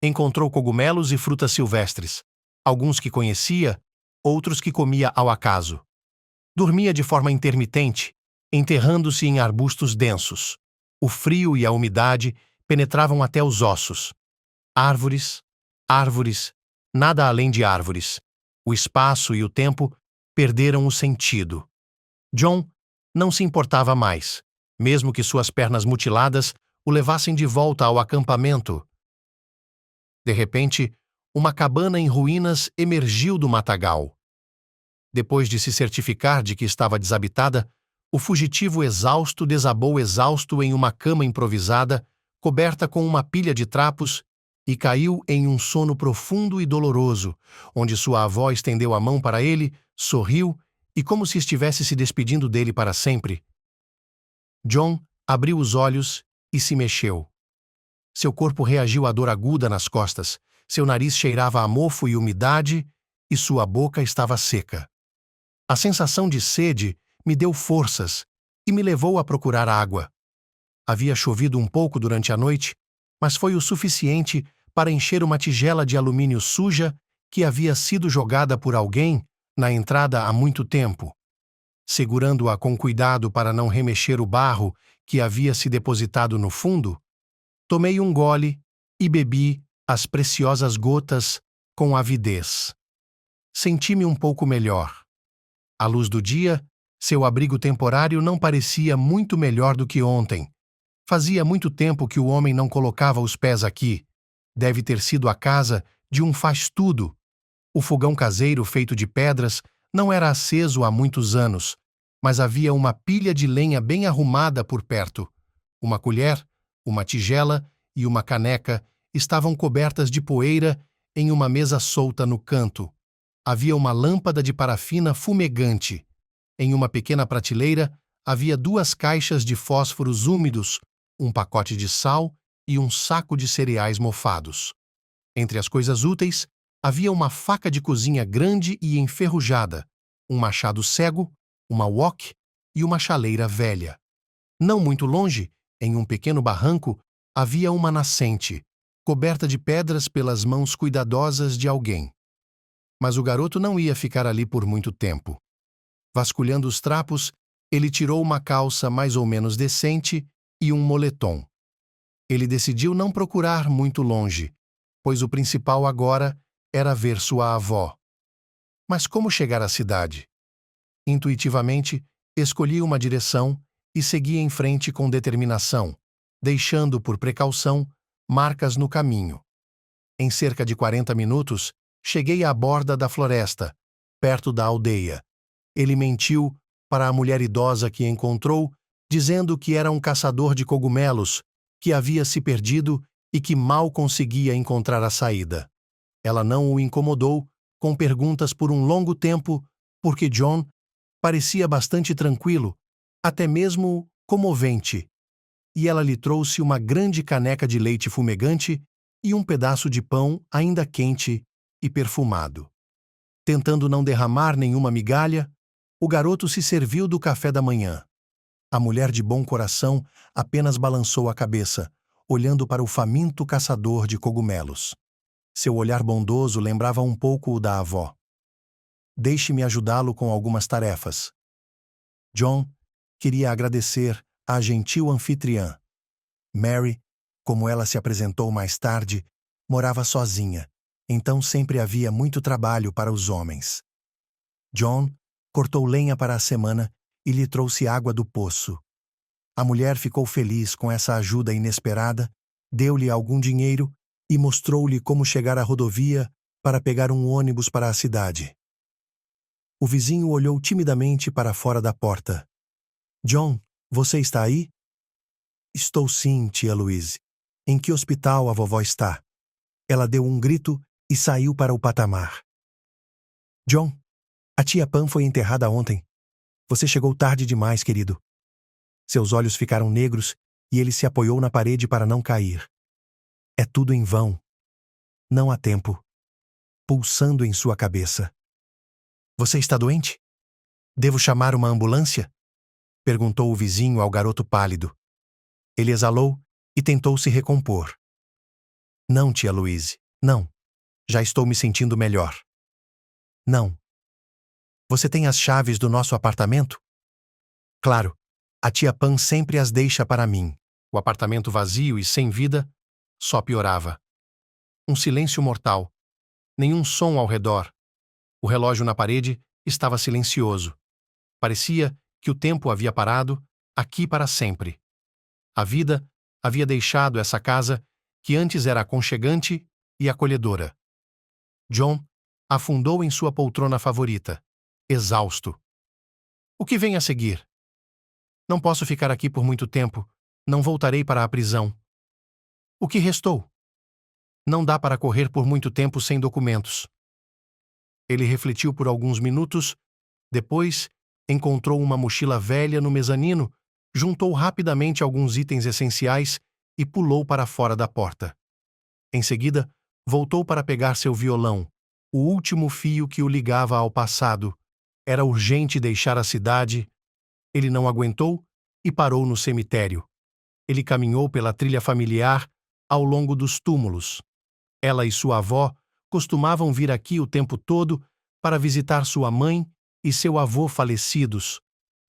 Speaker 1: encontrou cogumelos e frutas silvestres, alguns que conhecia, outros que comia ao acaso. Dormia de forma intermitente, enterrando-se em arbustos densos. O frio e a umidade penetravam até os ossos. Árvores, árvores, nada além de árvores. O espaço e o tempo perderam o sentido. John não se importava mais, mesmo que suas pernas mutiladas o levassem de volta ao acampamento. De repente, uma cabana em ruínas emergiu do matagal. Depois de se certificar de que estava desabitada, o fugitivo exausto desabou exausto em uma cama improvisada, coberta com uma pilha de trapos e caiu em um sono profundo e doloroso, onde sua avó estendeu a mão para ele, sorriu e, como se estivesse se despedindo dele para sempre, John abriu os olhos e se mexeu. Seu corpo reagiu à dor aguda nas costas, seu nariz cheirava a mofo e umidade e sua boca estava seca. A sensação de sede me deu forças e me levou a procurar água. Havia chovido um pouco durante a noite, mas foi o suficiente para encher uma tigela de alumínio suja que havia sido jogada por alguém na entrada há muito tempo. Segurando-a com cuidado para não remexer o barro que havia se depositado no fundo, tomei um gole e bebi as preciosas gotas com avidez. Senti-me um pouco melhor. À luz do dia, seu abrigo temporário não parecia muito melhor do que ontem. Fazia muito tempo que o homem não colocava os pés aqui. Deve ter sido a casa de um faz-tudo. O fogão caseiro feito de pedras não era aceso há muitos anos, mas havia uma pilha de lenha bem arrumada por perto. Uma colher, uma tigela e uma caneca estavam cobertas de poeira em uma mesa solta no canto. Havia uma lâmpada de parafina fumegante. Em uma pequena prateleira havia 2 caixas de fósforos úmidos, um pacote de sal e um saco de cereais mofados. Entre as coisas úteis, havia uma faca de cozinha grande e enferrujada, um machado cego, uma wok e uma chaleira velha. Não muito longe, em um pequeno barranco, havia uma nascente, coberta de pedras pelas mãos cuidadosas de alguém. Mas o garoto não ia ficar ali por muito tempo. Vasculhando os trapos, ele tirou uma calça mais ou menos decente e um moletom. Ele decidiu não procurar muito longe, pois o principal agora era ver sua avó. Mas como chegar à cidade? Intuitivamente, escolhi uma direção e segui em frente com determinação, deixando, por precaução, marcas no caminho. Em cerca de 40 minutos, cheguei à borda da floresta, perto da aldeia. Ele mentiu para a mulher idosa que encontrou, dizendo que era um caçador de cogumelos, que havia se perdido e que mal conseguia encontrar a saída. Ela não o incomodou com perguntas por um longo tempo, porque John parecia bastante tranquilo, até mesmo comovente, e ela lhe trouxe uma grande caneca de leite fumegante e um pedaço de pão ainda quente e perfumado. Tentando não derramar nenhuma migalha, o garoto se serviu do café da manhã. A mulher de bom coração apenas balançou a cabeça, olhando para o faminto caçador de cogumelos. Seu olhar bondoso lembrava um pouco o da avó. Deixe-me ajudá-lo com algumas tarefas. John queria agradecer à gentil anfitriã. Mary, como ela se apresentou mais tarde, morava sozinha, então sempre havia muito trabalho para os homens. John cortou lenha para a semana e lhe trouxe água do poço. A mulher ficou feliz com essa ajuda inesperada, deu-lhe algum dinheiro e mostrou-lhe como chegar à rodovia para pegar um ônibus para a cidade. O vizinho olhou timidamente para fora da porta. John, você está aí? Estou sim, tia Louise. Em que hospital a vovó está? Ela deu um grito e saiu para o patamar. John, a tia Pam foi enterrada ontem. Você chegou tarde demais, querido. Seus olhos ficaram negros e ele se apoiou na parede para não cair. É tudo em vão. Não há tempo. Pulsando em sua cabeça. Você está doente? Devo chamar uma ambulância? Perguntou o vizinho ao garoto pálido. Ele exalou e tentou se recompor. Não, tia Louise, não. Já estou me sentindo melhor. Não. Você tem as chaves do nosso apartamento? Claro, a tia Pam sempre as deixa para mim. O apartamento vazio e sem vida só piorava. Um silêncio mortal. Nenhum som ao redor. O relógio na parede estava silencioso. Parecia que o tempo havia parado, aqui para sempre. A vida havia deixado essa casa que antes era aconchegante e acolhedora. John afundou em sua poltrona favorita, exausto. O que vem a seguir? Não posso ficar aqui por muito tempo. Não voltarei para a prisão. O que restou? Não dá para correr por muito tempo sem documentos. Ele refletiu por alguns minutos, depois encontrou uma mochila velha no mezanino, juntou rapidamente alguns itens essenciais e pulou para fora da porta. Em seguida, voltou para pegar seu violão, o último fio que o ligava ao passado. Era urgente deixar a cidade. Ele não aguentou e parou no cemitério. Ele caminhou pela trilha familiar ao longo dos túmulos. Ela e sua avó costumavam vir aqui o tempo todo para visitar sua mãe e seu avô falecidos.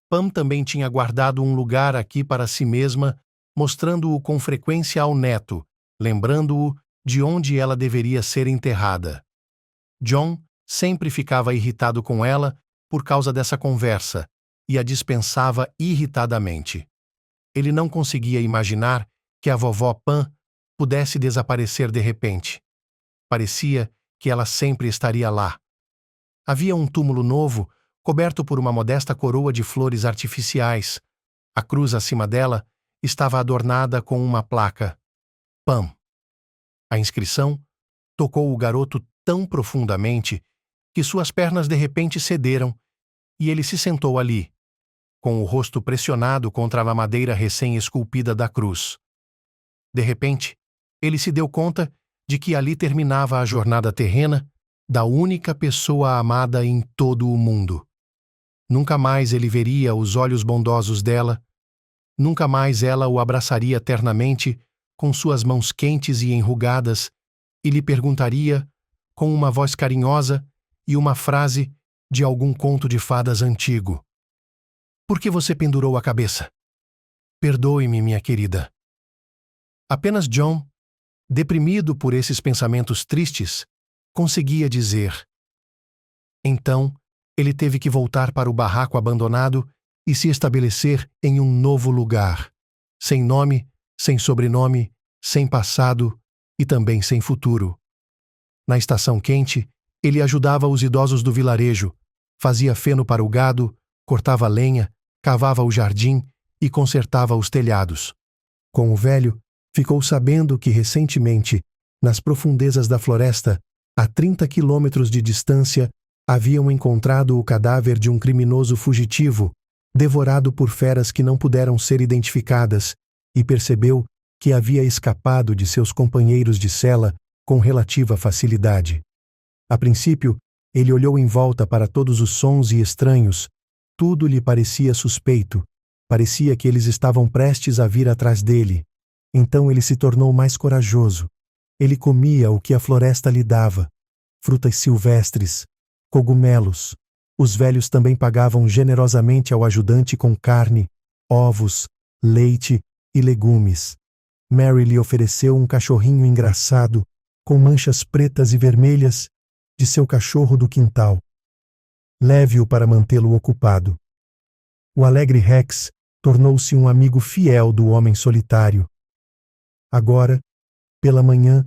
Speaker 1: Pam também tinha guardado um lugar aqui para si mesma, mostrando-o com frequência ao neto, lembrando-o de onde ela deveria ser enterrada. John sempre ficava irritado com ela por causa dessa conversa e a dispensava irritadamente. Ele não conseguia imaginar que a vovó Pam pudesse desaparecer de repente. Parecia que ela sempre estaria lá. Havia um túmulo novo, coberto por uma modesta coroa de flores artificiais. A cruz acima dela estava adornada com uma placa. Pam. A inscrição tocou o garoto tão profundamente que suas pernas de repente cederam e ele se sentou ali, com o rosto pressionado contra a madeira recém-esculpida da cruz. De repente, ele se deu conta de que ali terminava a jornada terrena da única pessoa amada em todo o mundo. Nunca mais ele veria os olhos bondosos dela, nunca mais ela o abraçaria ternamente com suas mãos quentes e enrugadas e lhe perguntaria, com uma voz carinhosa e uma frase de algum conto de fadas antigo: "Por que você pendurou a cabeça? Perdoe-me, minha querida." Apenas John, deprimido por esses pensamentos tristes, conseguia dizer. Então, ele teve que voltar para o barraco abandonado e se estabelecer em um novo lugar, sem nome, sem sobrenome, sem passado e também sem futuro. Na estação quente, ele ajudava os idosos do vilarejo, fazia feno para o gado, cortava lenha, cavava o jardim e consertava os telhados. Com o velho, ficou sabendo que recentemente, nas profundezas da floresta, a 30 quilômetros de distância, haviam encontrado o cadáver de um criminoso fugitivo, devorado por feras que não puderam ser identificadas, e percebeu que havia escapado de seus companheiros de cela com relativa facilidade. A princípio, ele olhou em volta para todos os sons e estranhos. Tudo lhe parecia suspeito. Parecia que eles estavam prestes a vir atrás dele. Então ele se tornou mais corajoso. Ele comia o que a floresta lhe dava: frutas silvestres, cogumelos. Os velhos também pagavam generosamente ao ajudante com carne, ovos, leite e legumes. Mary lhe ofereceu um cachorrinho engraçado, com manchas pretas e vermelhas, de seu cachorro do quintal. Leve-o para mantê-lo ocupado. O alegre Rex tornou-se um amigo fiel do homem solitário. Agora, pela manhã,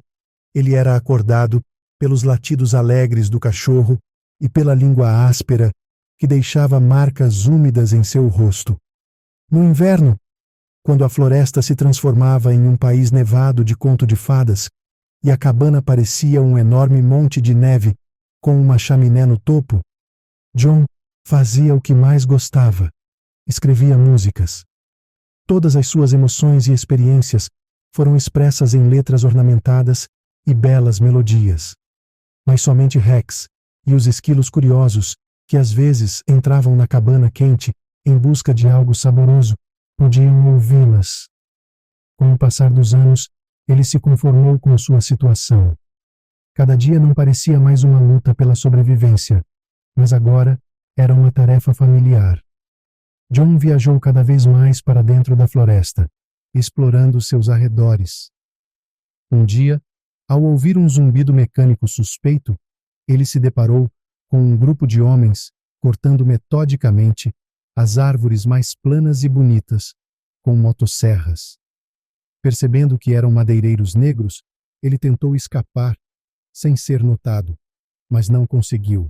Speaker 1: ele era acordado pelos latidos alegres do cachorro e pela língua áspera que deixava marcas úmidas em seu rosto. No inverno, quando a floresta se transformava em um país nevado de conto de fadas e a cabana parecia um enorme monte de neve com uma chaminé no topo, John fazia o que mais gostava: escrevia músicas. Todas as suas emoções e experiências foram expressas em letras ornamentadas e belas melodias. Mas somente Rex e os esquilos curiosos, que às vezes entravam na cabana quente em busca de algo saboroso, podiam ouvi-las. Com o passar dos anos, ele se conformou com sua situação. Cada dia não parecia mais uma luta pela sobrevivência, mas agora era uma tarefa familiar. John viajou cada vez mais para dentro da floresta, explorando seus arredores. Um dia, ao ouvir um zumbido mecânico suspeito, ele se deparou com um grupo de homens cortando metodicamente as árvores mais planas e bonitas com motosserras. Percebendo que eram madeireiros negros, ele tentou escapar sem ser notado, mas não conseguiu.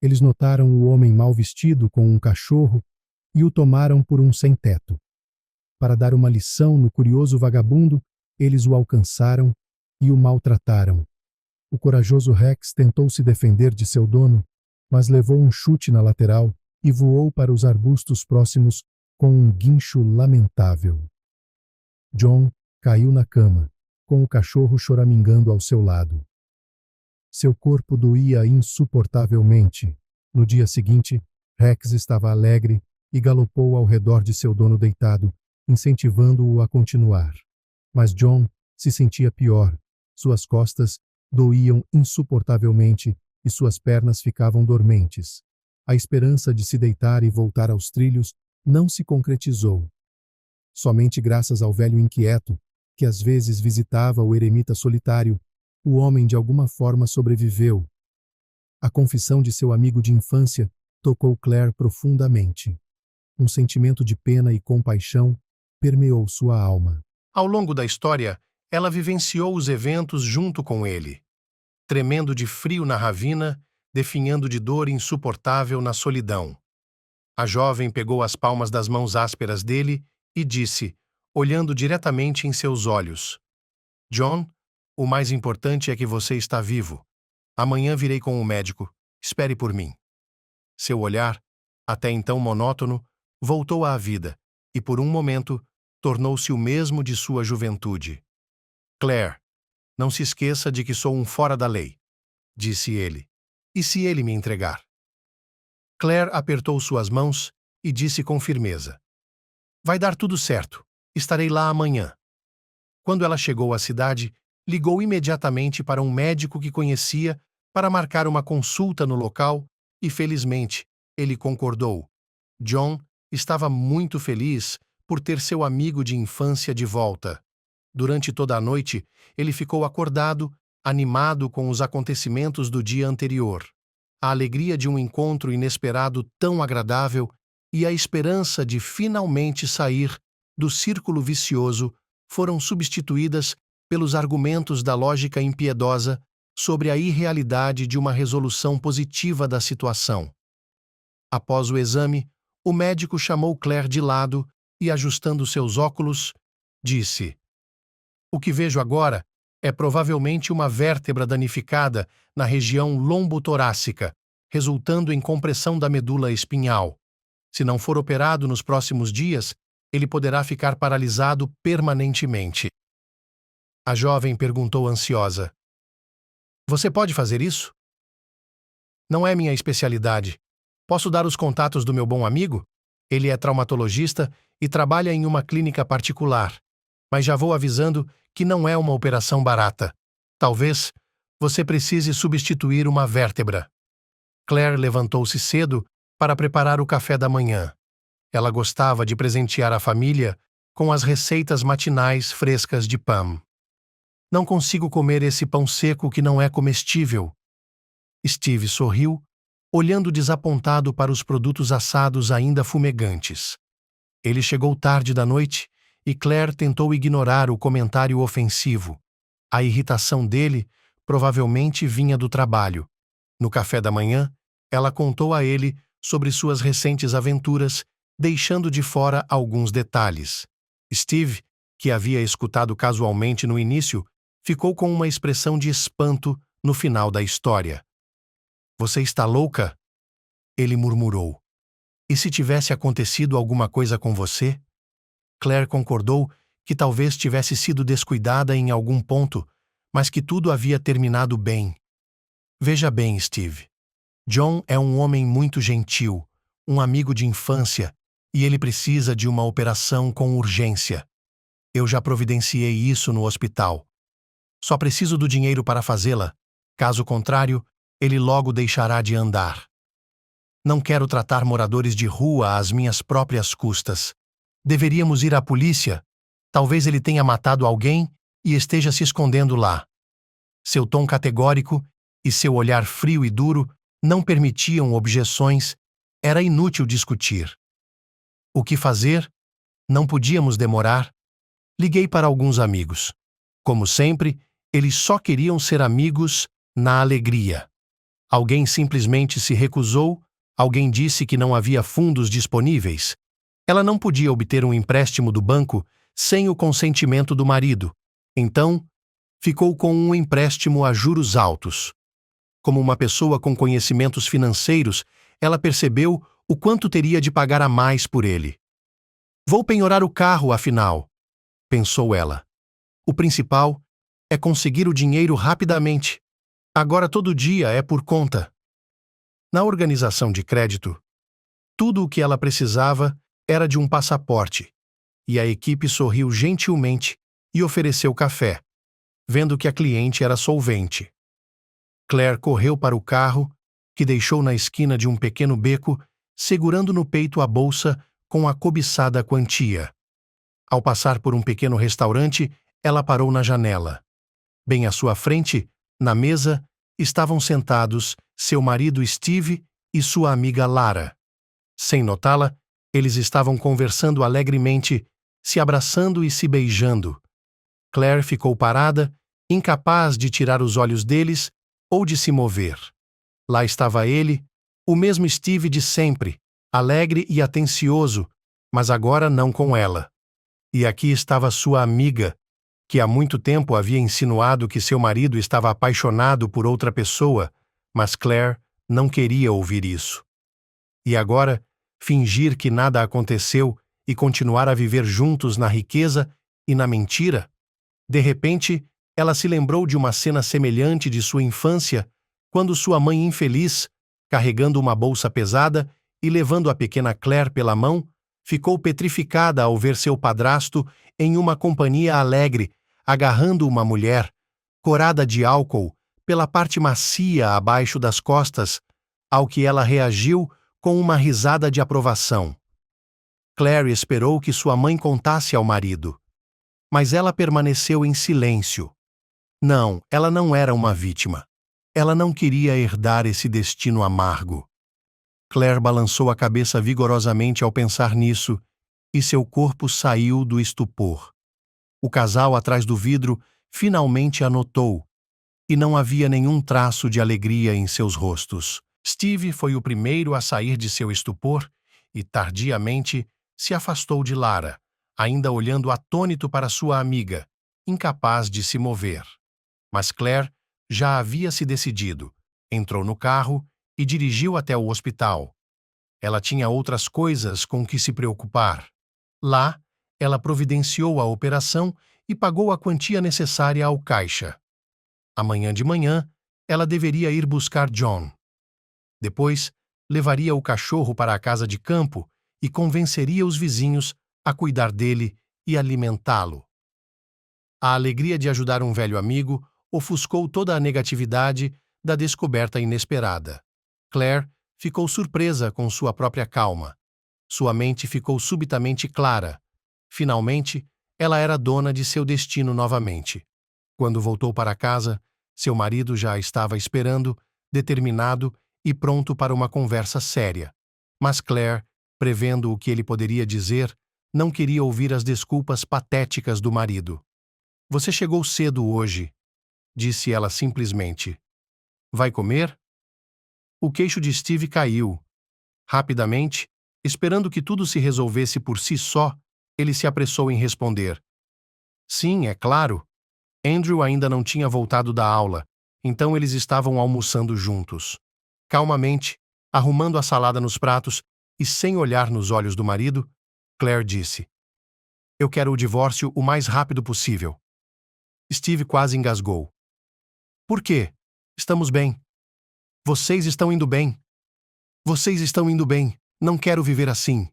Speaker 1: Eles notaram o homem mal vestido com um cachorro e o tomaram por um sem-teto. Para dar uma lição no curioso vagabundo, eles o alcançaram
Speaker 3: e o maltrataram. O corajoso Rex tentou se defender de seu dono, mas levou um chute na lateral e voou para os arbustos próximos com um guincho lamentável. John caiu na cama, com o cachorro choramingando ao seu lado. Seu corpo doía insuportavelmente. No dia seguinte, Rex estava alegre e galopou ao redor de seu dono deitado, incentivando-o a continuar. Mas John se sentia pior. Suas costas doíam insuportavelmente e suas pernas ficavam dormentes. A esperança de se deitar e voltar aos trilhos não se concretizou. Somente graças ao velho inquieto, que às vezes visitava o eremita solitário, o homem de alguma forma sobreviveu. A confissão de seu amigo de infância tocou Claire profundamente. Um sentimento de pena e compaixão permeou sua alma.
Speaker 1: Ao longo da história, ela vivenciou os eventos junto com ele, tremendo de frio na ravina, definhando de dor insuportável na solidão. A jovem pegou as palmas das mãos ásperas dele e disse, olhando diretamente em seus olhos: John, o mais importante é que você está vivo. Amanhã virei com o médico. Espere por mim. Seu olhar, até então monótono, voltou à vida e, por um momento, tornou-se o mesmo de sua juventude. Claire, não se esqueça de que sou um fora da lei, disse ele. E se ele me entregar? Claire apertou suas mãos e disse com firmeza: vai dar tudo certo. Estarei lá amanhã. Quando ela chegou à cidade, ligou imediatamente para um médico que conhecia para marcar uma consulta no local e, felizmente, ele concordou. John estava muito feliz por ter seu amigo de infância de volta. Durante toda a noite, ele ficou acordado, animado com os acontecimentos do dia anterior. A alegria de um encontro inesperado tão agradável e a esperança de finalmente sair do círculo vicioso foram substituídas pelos argumentos da lógica impiedosa sobre a irrealidade de uma resolução positiva da situação. Após o exame, o médico chamou Claire de lado e, ajustando seus óculos, disse: o que vejo agora é provavelmente uma vértebra danificada na região lombotorácica, resultando em compressão da medula espinhal. Se não for operado nos próximos dias, ele poderá ficar paralisado permanentemente. A jovem perguntou ansiosa: você pode fazer isso? Não é minha especialidade. Posso dar os contatos do meu bom amigo? Ele é traumatologista e trabalha em uma clínica particular. Mas já vou avisando que não é uma operação barata. Talvez você precise substituir uma vértebra. Claire levantou-se cedo para preparar o café da manhã. Ela gostava de presentear a família com as receitas matinais frescas de pão. Não consigo comer esse pão seco que não é comestível. Steve sorriu, olhando desapontado para os produtos assados ainda fumegantes. Ele chegou tarde da noite e Claire tentou ignorar o comentário ofensivo. A irritação dele provavelmente vinha do trabalho. No café da manhã, ela contou a ele sobre suas recentes aventuras, deixando de fora alguns detalhes. Steve, que havia escutado casualmente no início, ficou com uma expressão de espanto no final da história. Você está louca? Ele murmurou. E se tivesse acontecido alguma coisa com você? Claire concordou que talvez tivesse sido descuidada em algum ponto, mas que tudo havia terminado bem. Veja bem, Steve. John é um homem muito gentil, um amigo de infância, e ele precisa de uma operação com urgência. Eu já providenciei isso no hospital. Só preciso do dinheiro para fazê-la. Caso contrário, ele logo deixará de andar. Não quero tratar moradores de rua às minhas próprias custas. Deveríamos ir à polícia. Talvez ele tenha matado alguém e esteja se escondendo lá. Seu tom categórico e seu olhar frio e duro não permitiam objeções. Era inútil discutir. O que fazer? Não podíamos demorar. Liguei para alguns amigos. Como sempre, eles só queriam ser amigos na alegria. Alguém simplesmente se recusou, alguém disse que não havia fundos disponíveis. Ela não podia obter um empréstimo do banco sem o consentimento do marido. Então, ficou com um empréstimo a juros altos. Como uma pessoa com conhecimentos financeiros, ela percebeu o quanto teria de pagar a mais por ele. Vou penhorar o carro, afinal, pensou ela. O principal é conseguir o dinheiro rapidamente. Agora todo dia é por conta. Na organização de crédito, tudo o que ela precisava era de um passaporte, e a equipe sorriu gentilmente e ofereceu café, vendo que a cliente era solvente. Claire correu para o carro, que deixou na esquina de um pequeno beco, segurando no peito a bolsa com a cobiçada quantia. Ao passar por um pequeno restaurante, ela parou na janela. Bem à sua frente, na mesa, estavam sentados seu marido Steve e sua amiga Lara. Sem notá-la, eles estavam conversando alegremente, se abraçando e se beijando. Claire ficou parada, incapaz de tirar os olhos deles ou de se mover. Lá estava ele, o mesmo Steve de sempre, alegre e atencioso, mas agora não com ela. E aqui estava sua amiga, que há muito tempo havia insinuado que seu marido estava apaixonado por outra pessoa, mas Claire não queria ouvir isso. E agora, fingir que nada aconteceu e continuar a viver juntos na riqueza e na mentira? De repente, ela se lembrou de uma cena semelhante de sua infância, quando sua mãe infeliz, carregando uma bolsa pesada e levando a pequena Claire pela mão, ficou petrificada ao ver seu padrasto em uma companhia alegre, agarrando uma mulher, corada de álcool, pela parte macia abaixo das costas, ao que ela reagiu com uma risada de aprovação. Claire esperou que sua mãe contasse ao marido, mas ela permaneceu em silêncio. Não, ela não era uma vítima. Ela não queria herdar esse destino amargo. Claire balançou a cabeça vigorosamente ao pensar nisso, e seu corpo saiu do estupor. O casal atrás do vidro finalmente a notou, e não havia nenhum traço de alegria em seus rostos. Steve foi o primeiro a sair de seu estupor e, tardiamente, se afastou de Lara, ainda olhando atônito para sua amiga, incapaz de se mover. Mas Claire já havia se decidido, entrou no carro e dirigiu até o hospital. Ela tinha outras coisas com que se preocupar. Lá, ela providenciou a operação e pagou a quantia necessária ao caixa. Amanhã de manhã, ela deveria ir buscar John. Depois, levaria o cachorro para a casa de campo e convenceria os vizinhos a cuidar dele e alimentá-lo. A alegria de ajudar um velho amigo ofuscou toda a negatividade da descoberta inesperada. Claire ficou surpresa com sua própria calma. Sua mente ficou subitamente clara. Finalmente, ela era dona de seu destino novamente. Quando voltou para casa, seu marido já estava esperando, determinado e pronto para uma conversa séria. Mas Claire, prevendo o que ele poderia dizer, não queria ouvir as desculpas patéticas do marido. Você chegou cedo hoje, disse ela simplesmente. Vai comer? O queixo de Steve caiu. Rapidamente, esperando que tudo se resolvesse por si só, ele se apressou em responder. Sim, é claro. Andrew ainda não tinha voltado da aula, então eles estavam almoçando juntos. Calmamente, arrumando a salada nos pratos e sem olhar nos olhos do marido, Claire disse: Eu quero o divórcio o mais rápido possível. Steve quase engasgou. Por quê? Estamos bem. Vocês estão indo bem. Vocês estão indo bem. Não quero viver assim.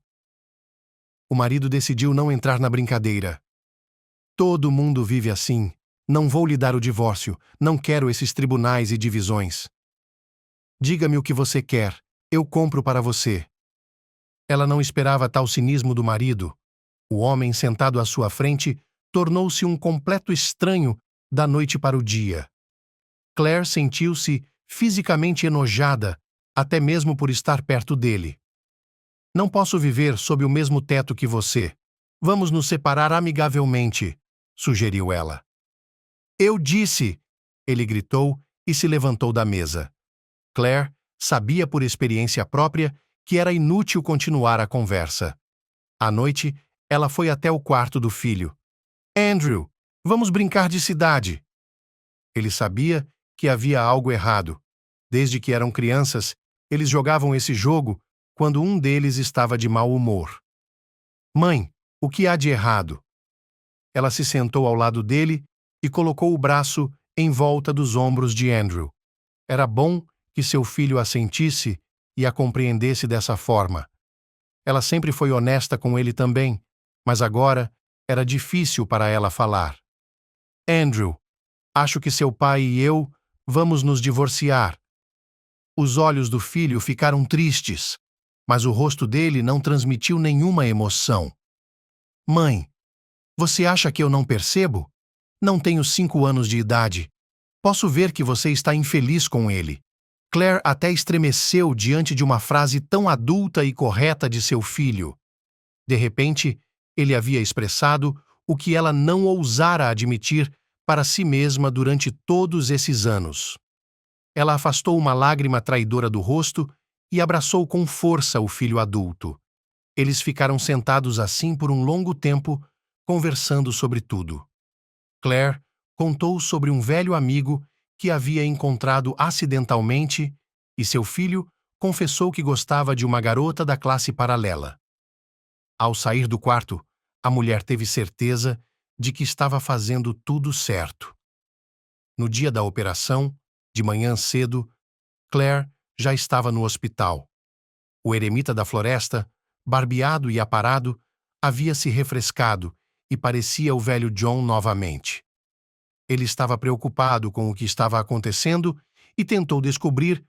Speaker 1: O marido decidiu não entrar na brincadeira. Todo mundo vive assim. Não vou lhe dar o divórcio. Não quero esses tribunais e divisões. Diga-me o que você quer. Eu compro para você. Ela não esperava tal cinismo do marido. O homem sentado à sua frente tornou-se um completo estranho da noite para o dia. Claire sentiu-se fisicamente enojada, até mesmo por estar perto dele. Não posso viver sob o mesmo teto que você. Vamos nos separar amigavelmente, sugeriu ela. Eu disse! Ele gritou e se levantou da mesa. Claire sabia por experiência própria que era inútil continuar a conversa. À noite, ela foi até o quarto do filho. Andrew, vamos brincar de cidade. Ele sabia que havia algo errado. Desde que eram crianças, eles jogavam esse jogo quando um deles estava de mau humor. Mãe, o que há de errado? Ela se sentou ao lado dele e colocou o braço em volta dos ombros de Andrew. Era bom que seu filho a sentisse e a compreendesse dessa forma. Ela sempre foi honesta com ele também, mas agora era difícil para ela falar. Andrew, acho que seu pai e eu vamos nos divorciar. Os olhos do filho ficaram tristes, mas o rosto dele não transmitiu nenhuma emoção. Mãe, você acha que eu não percebo? Não tenho 5 anos de idade. Posso ver que você está infeliz com ele. Claire até estremeceu diante de uma frase tão adulta e correta de seu filho. De repente, ele havia expressado o que ela não ousara admitir para si mesma durante todos esses anos. Ela afastou uma lágrima traidora do rosto e abraçou com força o filho adulto. Eles ficaram sentados assim por um longo tempo, conversando sobre tudo. Claire contou sobre um velho amigo que havia encontrado acidentalmente e seu filho confessou que gostava de uma garota da classe paralela. Ao sair do quarto, a mulher teve certeza de que estava fazendo tudo certo. No dia da operação, de manhã cedo, Claire já estava no hospital. O eremita da floresta, barbeado e aparado, havia se refrescado e parecia o velho John novamente. Ele estava preocupado com o que estava acontecendo e tentou descobrir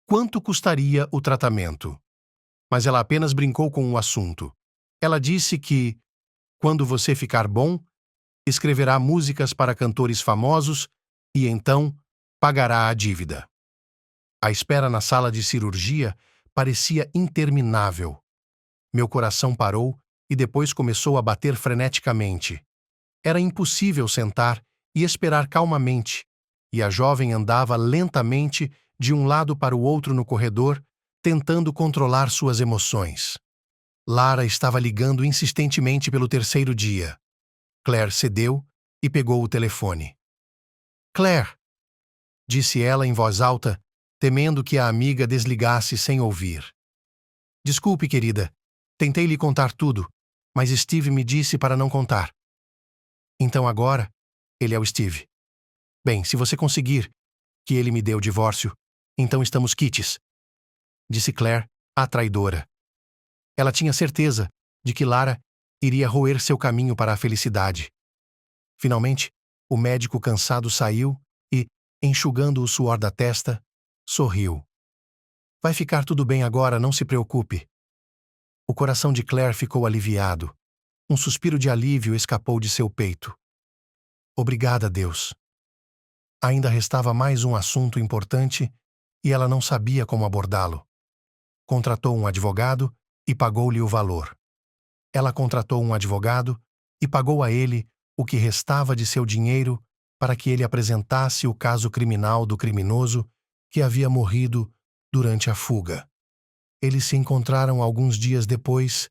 Speaker 1: quanto custaria o tratamento. Mas ela apenas brincou com o assunto. Ela disse que, quando você ficar bom, escreverá músicas para cantores famosos e então pagará a dívida. A espera na sala de cirurgia parecia interminável. Meu coração parou e depois começou a bater freneticamente. Era impossível sentar e esperar calmamente, e a jovem andava lentamente de um lado para o outro no corredor, tentando controlar suas emoções. Lara estava ligando insistentemente pelo 3º dia. Claire cedeu e pegou o telefone. Claire, disse ela em voz alta, temendo que a amiga desligasse sem ouvir. Desculpe, querida. Tentei lhe contar tudo, mas Steve me disse para não contar. Então agora, ele é o Steve. Bem, se você conseguir que ele me dê o divórcio, então estamos quites, disse Claire, a traidora. Ela tinha certeza de que Lara iria roer seu caminho para a felicidade. Finalmente, o médico cansado saiu e, enxugando o suor da testa, sorriu. Vai ficar tudo bem agora, não se preocupe. O coração de Claire ficou aliviado. Um suspiro de alívio escapou de seu peito. Obrigada, Deus. Ainda restava mais um assunto importante e ela não sabia como abordá-lo. Contratou um advogado e pagou-lhe o valor. Ela contratou um advogado e pagou a ele o que restava de seu dinheiro para que ele apresentasse o caso criminal do criminoso que havia morrido durante a fuga. Eles se encontraram alguns dias depois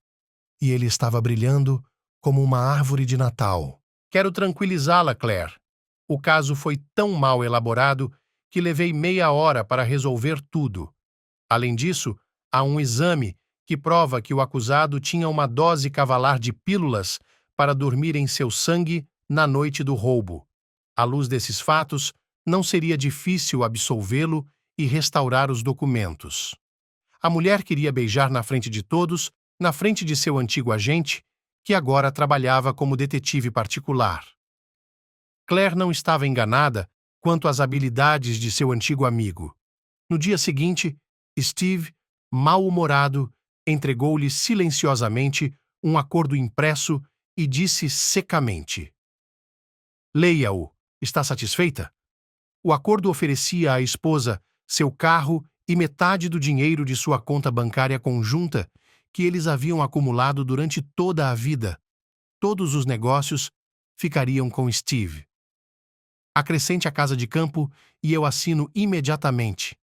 Speaker 1: e ele estava brilhando como uma árvore de Natal. Quero tranquilizá-la, Claire. O caso foi tão mal elaborado que levei meia hora para resolver tudo. Além disso, há um exame que prova que o acusado tinha uma dose cavalar de pílulas para dormir em seu sangue na noite do roubo. À luz desses fatos, não seria difícil absolvê-lo e restaurar os documentos. A mulher queria beijar na frente de todos, na frente de seu antigo agente, que agora trabalhava como detetive particular. Claire não estava enganada quanto às habilidades de seu antigo amigo. No dia seguinte, Steve, mal-humorado, entregou-lhe silenciosamente um acordo impresso e disse secamente: Leia-o. Está satisfeita? O acordo oferecia à esposa seu carro e metade do dinheiro de sua conta bancária conjunta que eles haviam acumulado durante toda a vida. Todos os negócios ficariam com Steve. Acrescente a casa de campo e eu assino imediatamente,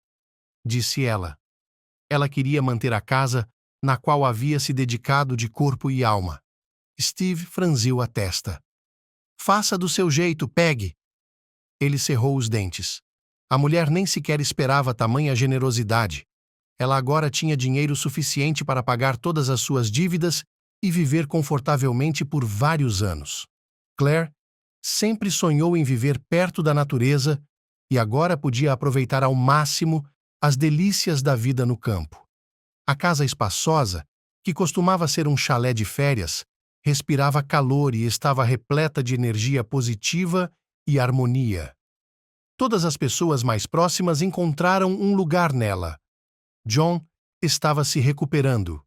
Speaker 1: disse ela. Ela queria manter a casa na qual havia se dedicado de corpo e alma. Steve franziu a testa. Faça do seu jeito, Peggy. Ele cerrou os dentes. A mulher nem sequer esperava tamanha generosidade. Ela agora tinha dinheiro suficiente para pagar todas as suas dívidas e viver confortavelmente por vários anos. Claire sempre sonhou em viver perto da natureza e agora podia aproveitar ao máximo as delícias da vida no campo. A casa espaçosa, que costumava ser um chalé de férias, respirava calor e estava repleta de energia positiva e harmonia. Todas as pessoas mais próximas encontraram um lugar nela. John estava se recuperando.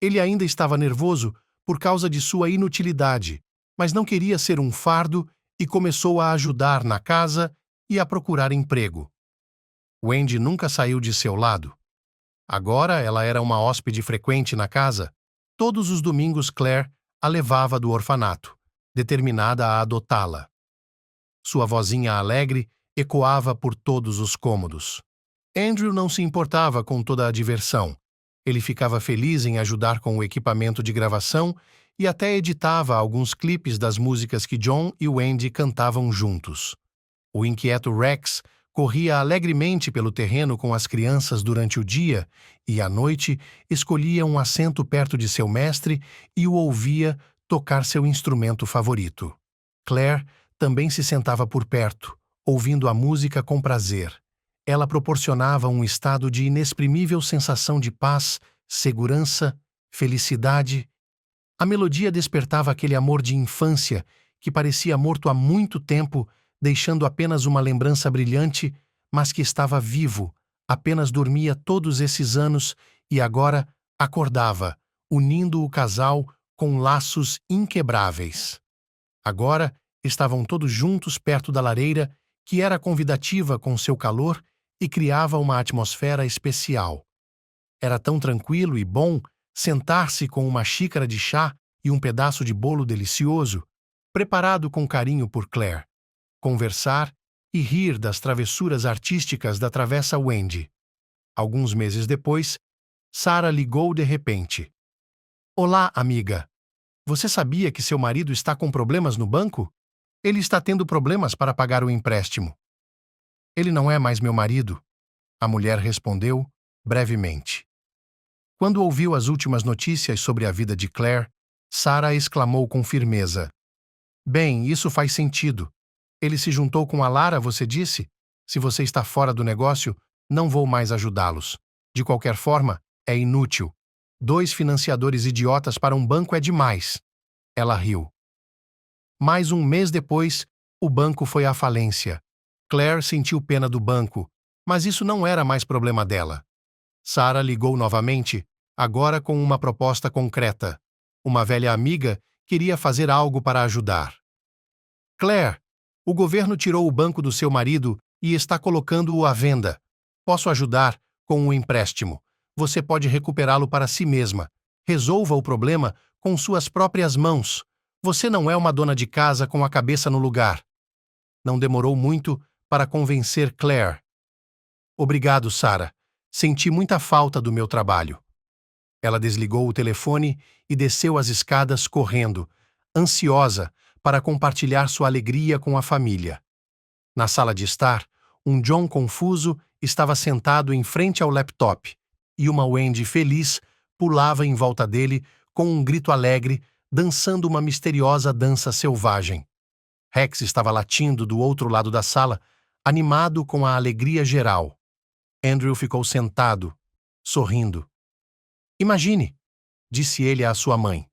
Speaker 1: Ele ainda estava nervoso por causa de sua inutilidade, mas não queria ser um fardo e começou a ajudar na casa e a procurar emprego. Wendy nunca saiu de seu lado. Agora ela era uma hóspede frequente na casa. Todos os domingos Claire a levava do orfanato, determinada a adotá-la. Sua vozinha alegre ecoava por todos os cômodos. Andrew não se importava com toda a diversão. Ele ficava feliz em ajudar com o equipamento de gravação e até editava alguns clipes das músicas que John e Wendy cantavam juntos. O inquieto Rex corria alegremente pelo terreno com as crianças durante o dia e, à noite, escolhia um assento perto de seu mestre e o ouvia tocar seu instrumento favorito. Claire também se sentava por perto, ouvindo a música com prazer. Ela proporcionava um estado de inexprimível sensação de paz, segurança, felicidade. A melodia despertava aquele amor de infância que parecia morto há muito tempo, deixando apenas uma lembrança brilhante, mas que estava vivo, apenas dormia todos esses anos e agora acordava, unindo o casal com laços inquebráveis. Agora estavam todos juntos perto da lareira, que era convidativa com seu calor e criava uma atmosfera especial. Era tão tranquilo e bom sentar-se com uma xícara de chá e um pedaço de bolo delicioso, preparado com carinho por Claire, conversar e rir das travessuras artísticas da travessa Wendy. Alguns meses depois, Sarah ligou de repente. Olá, amiga. Você sabia que seu marido está com problemas no banco? Ele está tendo problemas para pagar o empréstimo. Ele não é mais meu marido, a mulher respondeu brevemente. Quando ouviu as últimas notícias sobre a vida de Claire, Sarah exclamou com firmeza. Bem, isso faz sentido. Ele se juntou com a Lara, você disse? Se você está fora do negócio, não vou mais ajudá-los. De qualquer forma, é inútil. 2 financiadores idiotas para um banco é demais. Ela riu. Mais um mês depois, o banco foi à falência. Claire sentiu pena do banco, mas isso não era mais problema dela. Sarah ligou novamente, agora com uma proposta concreta. Uma velha amiga queria fazer algo para ajudar. Claire, o governo tirou o banco do seu marido e está colocando-o à venda. Posso ajudar com um empréstimo. Você pode recuperá-lo para si mesma. Resolva o problema com suas próprias mãos. Você não é uma dona de casa com a cabeça no lugar. Não demorou muito para convencer Claire. Obrigado, Sarah. Senti muita falta do meu trabalho. Ela desligou o telefone e desceu as escadas correndo, ansiosa para compartilhar sua alegria com a família. Na sala de estar, um John confuso estava sentado em frente ao laptop e uma Wendy feliz pulava em volta dele com um grito alegre, dançando uma misteriosa dança selvagem. Rex estava latindo do outro lado da sala, animado com a alegria geral. Andrew ficou sentado, sorrindo. Imagine, disse ele à sua mãe.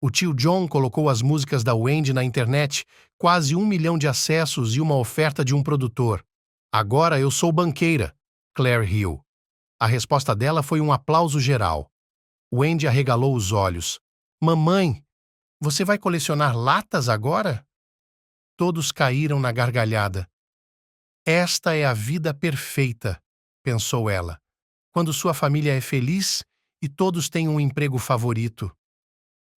Speaker 1: O tio John colocou as músicas da Wendy na internet, quase 1 milhão de acessos e uma oferta de um produtor. Agora eu sou banqueira, Claire riu. A resposta dela foi um aplauso geral. Wendy arregalou os olhos. Mamãe, você vai colecionar latas agora? Todos caíram na gargalhada. Esta é a vida perfeita, pensou ela, quando sua família é feliz e todos têm um emprego favorito.